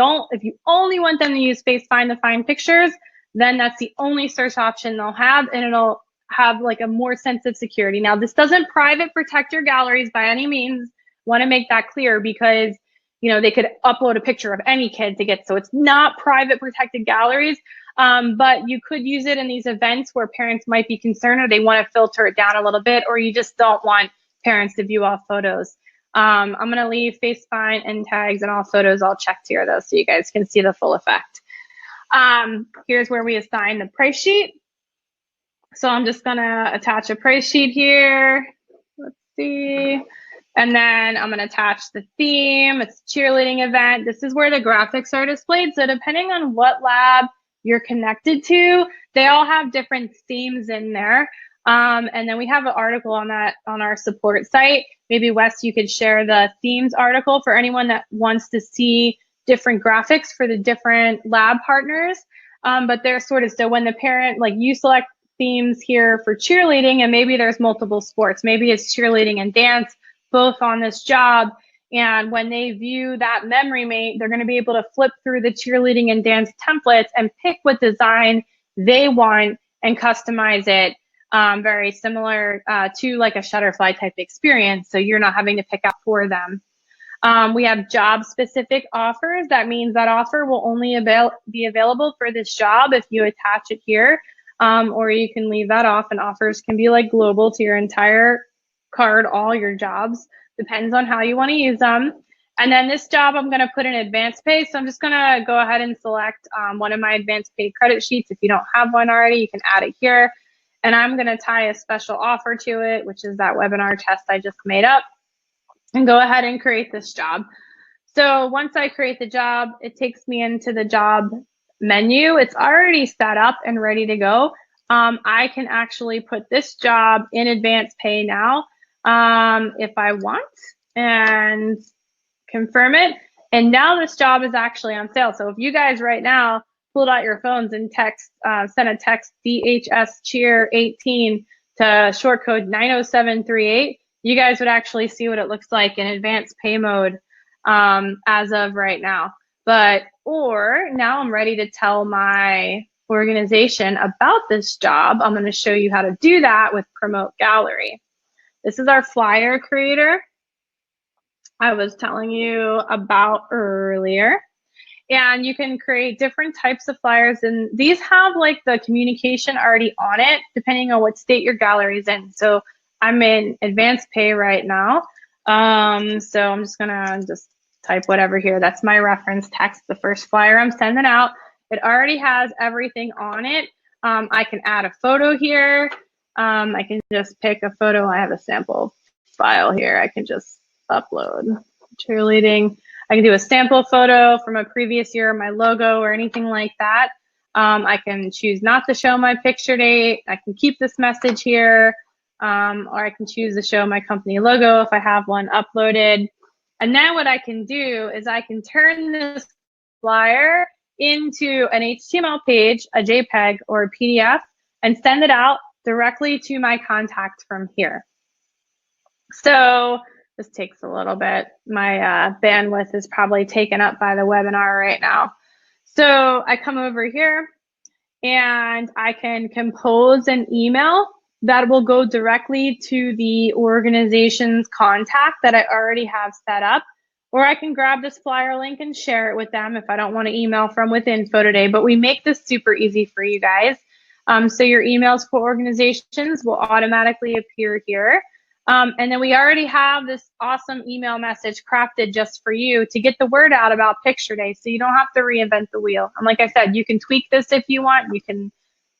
only want them to use FaceFind to find pictures, then that's the only search option they'll have, and it'll have like a more sense of security. Now, this doesn't private protect your galleries by any means. Want to make that clear, because they could upload a picture of any kid to get, so it's not private protected galleries. But you could use it in these events where parents might be concerned, or they want to filter it down a little bit, or you just don't want parents to view all photos. I'm going to leave FaceFind and tags and all photos all checked here, though, so you guys can see the full effect. Here's where we assign the price sheet. So I'm just going to attach a price sheet here. Let's see. And then I'm going to attach the theme. It's a cheerleading event. This is where the graphics are displayed. So depending on what lab you're connected to, they all have different themes in there. And then we have an article on that on our support site. Maybe Wes, you could share the themes article for anyone that wants to see different graphics for the different lab partners. But they're so when the parent, like you select themes here for cheerleading, and maybe there's multiple sports, maybe it's cheerleading and dance, both on this job. And when they view that memory mate, they're going to be able to flip through the cheerleading and dance templates and pick what design they want and customize it. Very similar to like a Shutterfly type experience. So you're not having to pick out for them. We have job specific offers. That means that offer will only be available for this job if you attach it here, or you can leave that off, and offers can be like global to your entire card, all your jobs, depends on how you want to use them. And then this job I'm going to put in advanced pay. So I'm just going to go ahead and select one of my advanced pay credit sheets. If you don't have one already, you can add it here. And I'm going to tie a special offer to it, which is that webinar test I just made up, and go ahead and create this job. So once I create the job, it takes me into the job menu. It's already set up and ready to go. I can actually put this job in advanced pay now if I want, and confirm it. And now this job is actually on sale. So if you guys right now pulled out your phones and sent a text DHS Cheer 18 to short code 90738, you guys would actually see what it looks like in advanced pay mode as of right now. Or now I'm ready to tell my organization about this job. I'm going to show you how to do that with Promote Gallery. This is our flyer creator I was telling you about earlier. And you can create different types of flyers, and these have like the communication already on it, depending on what state your gallery is in. So I'm in advanced pay right now. So I'm just gonna type whatever here. That's my reference text, the first flyer I'm sending out. It already has everything on it. I can add a photo here. I can just pick a photo. I have a sample file here. I can just upload cheerleading. I can do a sample photo from a previous year, my logo or anything like that. I can choose not to show my picture date. I can keep this message here, or I can choose to show my company logo if I have one uploaded. And then what I can do is I can turn this flyer into an HTML page, a JPEG, or a PDF, and send it out directly to my contact from here. So this takes a little bit. My bandwidth is probably taken up by the webinar right now. So I come over here and I can compose an email that will go directly to the organization's contact that I already have set up. Or I can grab this flyer link and share it with them if I don't want to email from within PhotoDay. But we make this super easy for you guys. So your emails for organizations will automatically appear here. And then we already have this awesome email message crafted just for you to get the word out about Picture Day, so you don't have to reinvent the wheel. And like I said, you can tweak this if you want. You can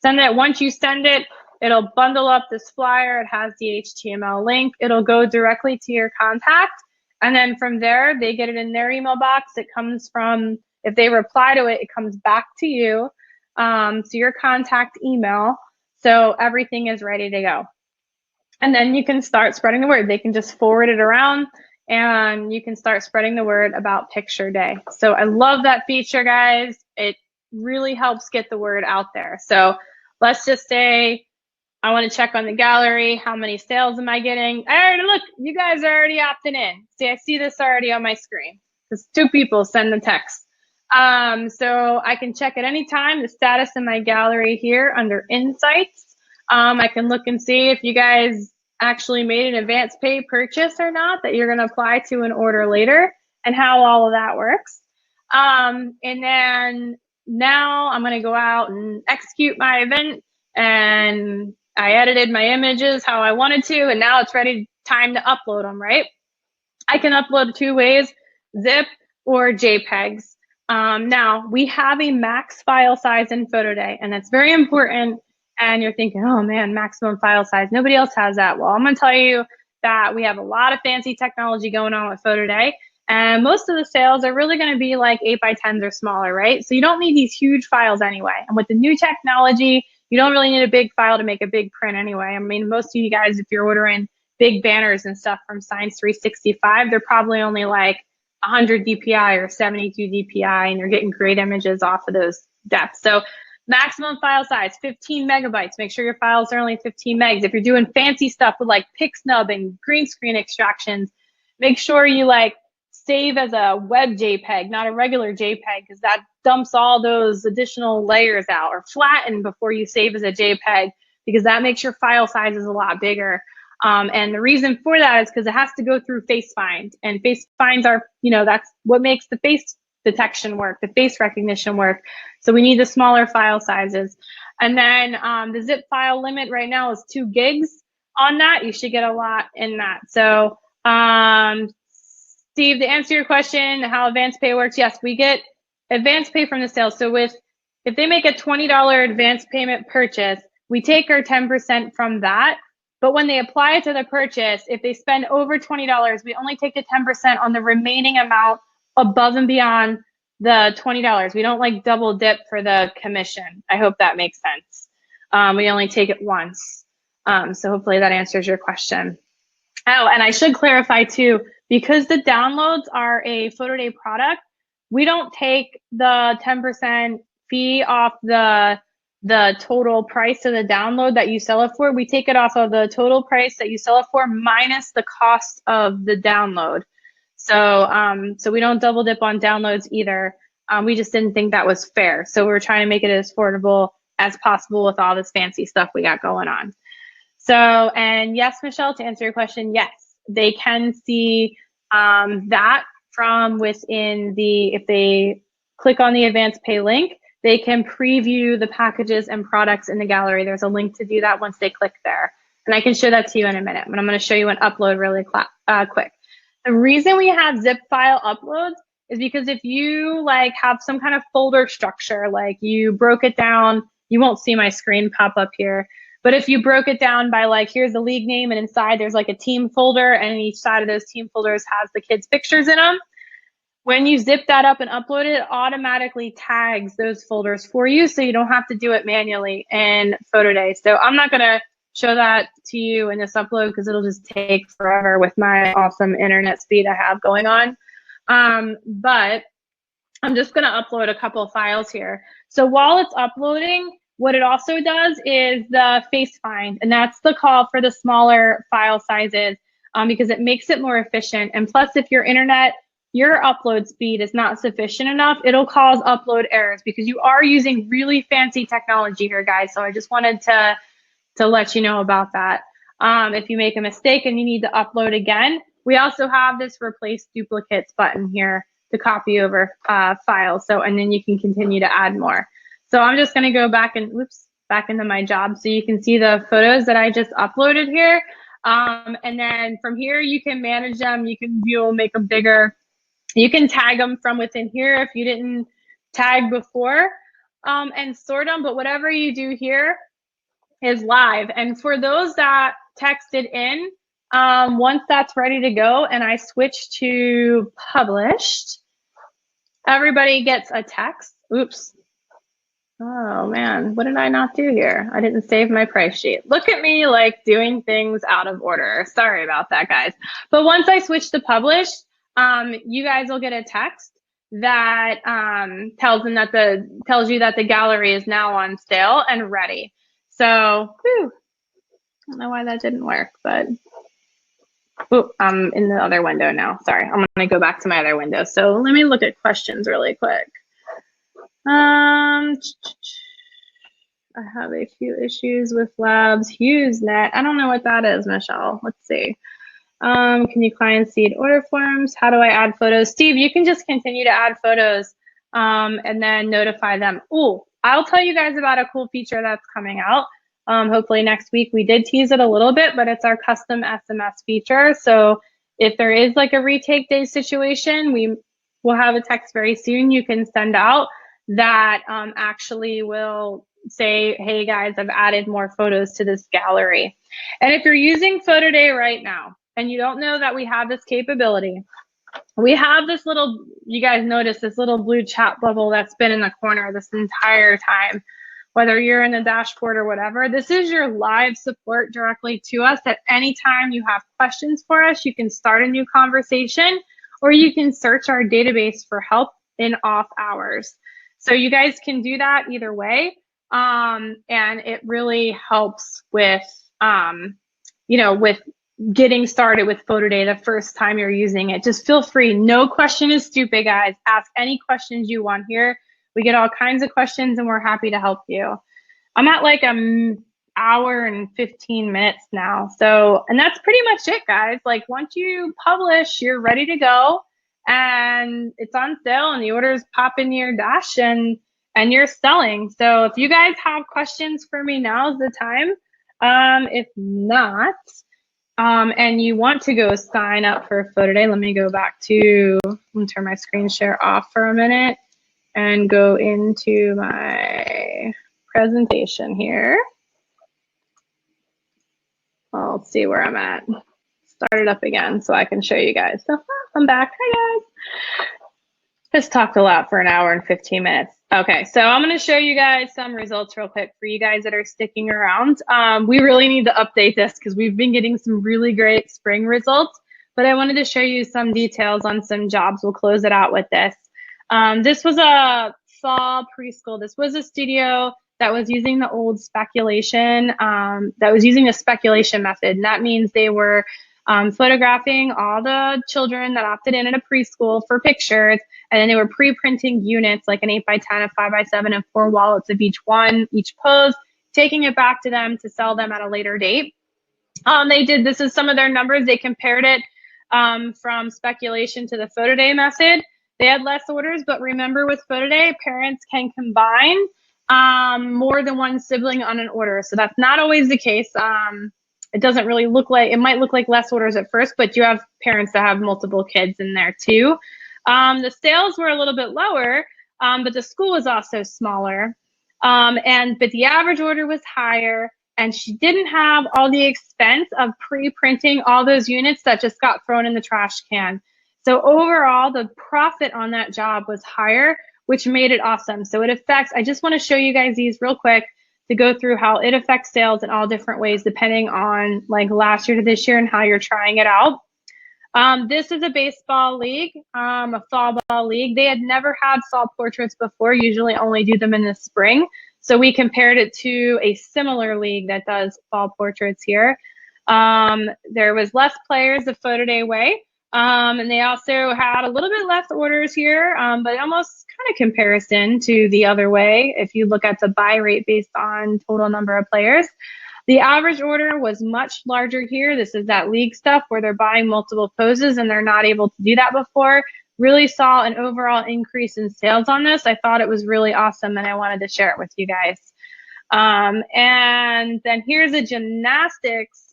send it. Once you send it, it'll bundle up this flyer. It has the HTML link. It'll go directly to your contact. And then from there, they get it in their email box. It comes from, if they reply to it, it comes back to you, to your contact email. So everything is ready to go. And then you can start spreading the word. They can just forward it around and you can start spreading the word about Picture Day. So I love that feature, guys. It really helps get the word out there. So let's just say I want to check on the gallery. How many sales am I getting? I already look, you guys are already opting in. See, I see this already on my screen. because 2 people send the text. So I can check at any time the status in my gallery here under Insights. I can look and see if you guys actually made an advance pay purchase or not that you're going to apply to an order later, and how all of that works. And then now I'm going to go out and execute my event, and I edited my images how I wanted to, and now it's ready, time to upload them, right? I can upload 2 ways, zip or JPEGs. Now we have a max file size in PhotoDay, and that's very important. And you're thinking, oh man, maximum file size, nobody else has that. Well, I'm gonna tell you that we have a lot of fancy technology going on with PhotoDay, and most of the sales are really gonna be like 8x10s or smaller, right? So you don't need these huge files anyway. And with the new technology, you don't really need a big file to make a big print anyway. I mean, most of you guys, if you're ordering big banners and stuff from Science 365, they're probably only like 100 DPI or 72 DPI, and you're getting great images off of those depths. So maximum file size, 15 megabytes. Make sure your files are only 15 megs. If you're doing fancy stuff with like PixNub and green screen extractions, make sure you like save as a web JPEG, not a regular JPEG, because that dumps all those additional layers out, or flatten before you save as a JPEG, because that makes your file sizes a lot bigger. And the reason for that is because it has to go through face find, and face finds are, you know, that's what makes the face detection work, the face recognition work. So we need the smaller file sizes. And then the zip file limit right now is 2 gigs on that. You should get a lot in that. So Steve, to answer your question, how advance pay works, yes, we get advance pay from the sales. So if they make a $20 advance payment purchase, we take our 10% from that. But when they apply it to the purchase, if they spend over $20, we only take the 10% on the remaining amount above and beyond the $20. We don't like double dip for the commission. I hope that makes sense. We only take it once. So hopefully that answers your question. Oh, and I should clarify too, because the downloads are a PhotoDay product, we don't take the 10% fee off the total price of the download that you sell it for. We take it off of the total price that you sell it for minus the cost of the download. So so we don't double dip on downloads either. We just didn't think that was fair. So we're trying to make it as affordable as possible with all this fancy stuff we got going on. So, and yes, Michelle, to answer your question, yes, they can see that from within the, if they click on the advanced pay link, they can preview the packages and products in the gallery. There's a link to do that once they click there. And I can show that to you in a minute, but I'm going to show you an upload really quick. The reason we have zip file uploads is because if you like have some kind of folder structure, like you broke it down, you won't see my screen pop up here, but if you broke it down by like, here's the league name, and inside there's like a team folder, and each side of those team folders has the kids' pictures in them. When you zip that up and upload it, it automatically tags those folders for you, so you don't have to do it manually in PhotoDay. So I'm not going to show that to you in this upload because it'll just take forever with my awesome internet speed I have going on. But I'm just going to upload a couple of files here. So while it's uploading, what it also does is the face find, and that's the call for the smaller file sizes because it makes it more efficient. And plus, if your internet, your upload speed is not sufficient enough, it'll cause upload errors because you are using really fancy technology here, guys. So I just wanted to let you know about that. If you make a mistake and you need to upload again, we also have this replace duplicates button here to copy over files. So, and then you can continue to add more. So I'm just gonna go back and, back into my job so you can see the photos that I just uploaded here. And then from here, you can manage them, you can view them, make them bigger. You can tag them from within here if you didn't tag before and sort them, but whatever you do here is live. And for those that texted in, once that's ready to go and I switch to published, everybody gets a text. Oops. Oh man, what did I not do here? I didn't save my price sheet. Look at me like doing things out of order. Sorry about that, guys. But once I switch to published, you guys will get a text that tells you that the gallery is now on sale and ready. So, whew, I don't know why that didn't work, but Oh, I'm in the other window now. Sorry, I'm gonna go back to my other window. So let me look at questions really quick. I have a few issues with labs. HughesNet. I don't know what that is, Michelle. Let's see. Can you client seed order forms? How do I add photos? Steve, you can just continue to add photos and then notify them. Ooh, I'll tell you guys about a cool feature that's coming out. Hopefully next week. We did tease it a little bit, but it's our custom SMS feature. So if there is like a retake day situation, we will have a text very soon you can send out that actually will say, hey guys, I've added more photos to this gallery. And if you're using PhotoDay right now, and you don't know that we have this capability, we have this little, you guys notice this little blue chat bubble that's been in the corner this entire time, whether you're in the dashboard or whatever. This is your live support directly to us. At any time you have questions for us, you can start a new conversation, or you can search our database for help in off hours. So you guys can do that either way. And it really helps with, with getting started with PhotoDay the first time you're using it. Just feel free. No question is stupid, guys. Ask any questions you want here. We get all kinds of questions and we're happy to help you. I'm at like an hour and 15 minutes now. So, and that's pretty much it, guys. Like once you publish, you're ready to go and it's on sale and the orders pop in your dash and you're selling. So if you guys have questions for me, now's the time. If not, and you want to go sign up for PhotoDay, let me go back to, let me turn my screen share off for a minute and go into my presentation here. Let's see where I'm at. Start it up again so I can show you guys. So I'm back. Hi guys. Just talked a lot for an hour and 15 minutes. Okay, so I'm going to show you guys some results real quick for you guys that are sticking around. We really need to update this because we've been getting some really great spring results, but I wanted to show you some details on some jobs. We'll close it out with this. This was a fall preschool. This was a studio that was using the old speculation, that was using a speculation method. And that means they were photographing all the children that opted in at a preschool for pictures, and then they were pre-printing units like an 8x10, a 5x7, and 4 wallets of each one, each pose, taking it back to them to sell them at a later date. They did, this is some of their numbers. They compared it from speculation to the PhotoDay method. They had less orders, but remember with PhotoDay, parents can combine more than one sibling on an order. So that's not always the case. It doesn't really look like, it might look like less orders at first, but you have parents that have multiple kids in there too. The sales were a little bit lower, but the school was also smaller. But the average order was higher, and she didn't have all the expense of pre-printing all those units that just got thrown in the trash can. So overall, the profit on that job was higher, which made it awesome. So it affects, I just want to show you guys these real quick to go through how it affects sales in all different ways, depending on like last year to this year and how you're trying it out. This is a baseball league, a fall ball league. They had never had fall portraits before, usually only do them in the spring. So we compared it to a similar league that does fall portraits here. There was less players the PhotoDay way. And they also had a little bit less orders here, but almost kind of comparison to the other way. If you look at the buy rate based on total number of players, the average order was much larger here. This is that league stuff where they're buying multiple poses and they're not able to do that before. Really saw an overall increase in sales on this. I thought it was really awesome and I wanted to share it with you guys. And then here's a gymnastics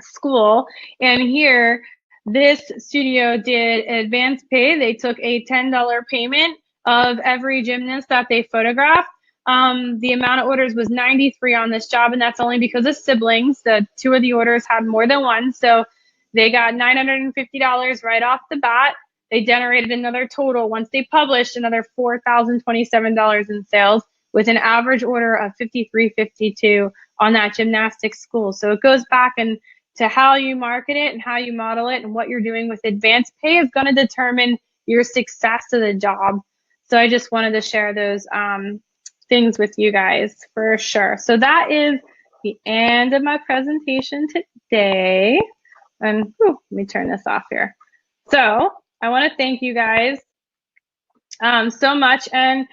school. And here, this studio did advance pay. They took a $10 payment of every gymnast that they photographed. The amount of orders was 93 on this job, and that's only because of siblings. The 2 of the orders had more than one, so they got $950 right off the bat. They generated another total, once they published, another $4,027 in sales with an average order of $53.52 on that gymnastics school. So it goes back and to how you market it and how you model it and what you're doing with advanced pay is going to determine your success of the job. So I just wanted to share those things with you guys for sure. So that is the end of my presentation today. And whew, let me turn this off here. So I want to thank you guys so much. And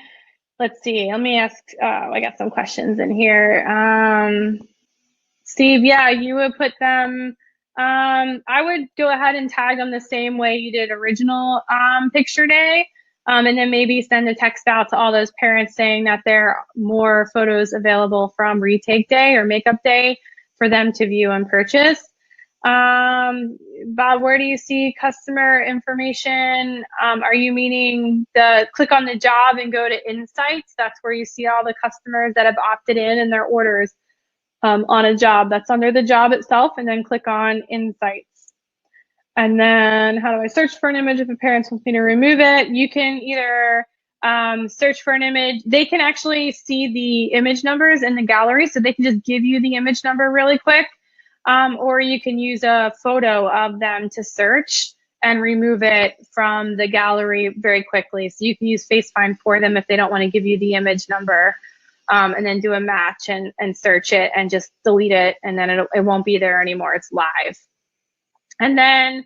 let's see, let me ask, I got some questions in here. Steve, yeah, you would put them, I would go ahead and tag them the same way you did original picture day. And then maybe send a text out to all those parents saying that there are more photos available from retake day or makeup day for them to view and purchase. Bob, where do you see customer information? Are you meaning the click on the job and go to insights? That's where you see all the customers that have opted in and their orders on a job. That's under the job itself, and then click on insights. And then how do I search for an image if a parent wants me to remove it? You can either search for an image. They can actually see the image numbers in the gallery, so they can just give you the image number really quick. Or you can use a photo of them to search and remove it from the gallery very quickly. So you can use FaceFind for them if they don't want to give you the image number, and then do a match and search it and just delete it, and then it won't be there anymore. It's live. And then,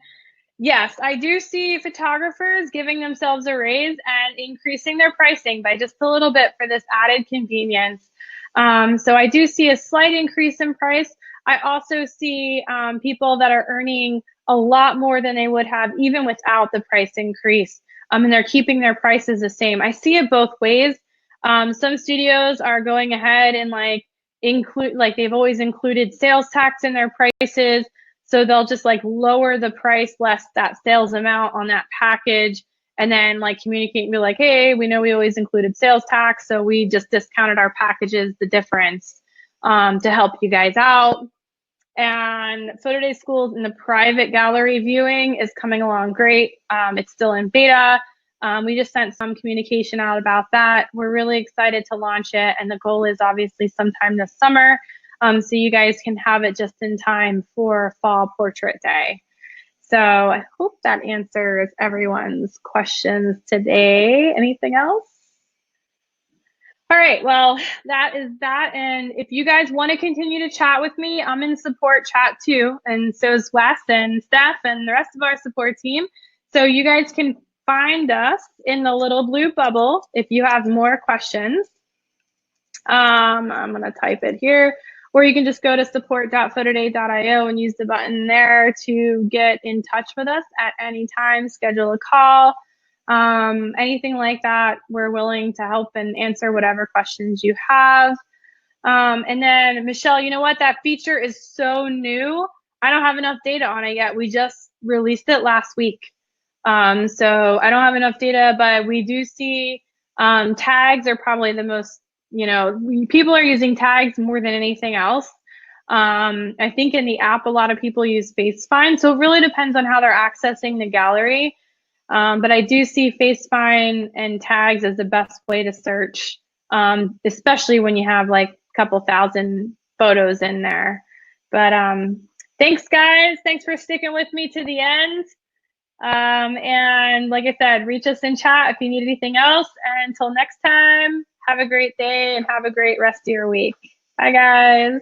yes, I do see photographers giving themselves a raise and increasing their pricing by just a little bit for this added convenience. So I do see a slight increase in price. I also see people that are earning a lot more than they would have even without the price increase, and they're keeping their prices the same. I see it both ways. Some studios are going ahead and like they've always included sales tax in their prices. So they'll just like lower the price less that sales amount on that package, and then like communicate and be like, hey, we know we always included sales tax, so we just discounted our packages, the difference, to help you guys out. And PhotoDay Schools in the private gallery viewing is coming along great. It's still in beta. We just sent some communication out about that. We're really excited to launch it, and the goal is obviously sometime this summer. So you guys can have it just in time for Fall Portrait Day. So I hope that answers everyone's questions today. Anything else? All right, well, that is that. And if you guys want to continue to chat with me, I'm in support chat too. And so is Wes and Steph and the rest of our support team. So you guys can find us in the little blue bubble if you have more questions. I'm going to type it here. Or you can just go to support.photoday.io and use the button there to get in touch with us at any time, schedule a call, anything like that. We're willing to help and answer whatever questions you have. And then Michelle, you know what? That feature is so new. I don't have enough data on it yet. We just released it last week. So I don't have enough data, but we do see tags are probably the most, people are using tags more than anything else. I think in the app, a lot of people use FaceFind. So it really depends on how they're accessing the gallery. But I do see FaceFind and tags as the best way to search, especially when you have like a couple thousand photos in there. But thanks, guys. Thanks for sticking with me to the end. And like I said, reach us in chat if you need anything else. And until next time, have a great day and have a great rest of your week. Bye, guys.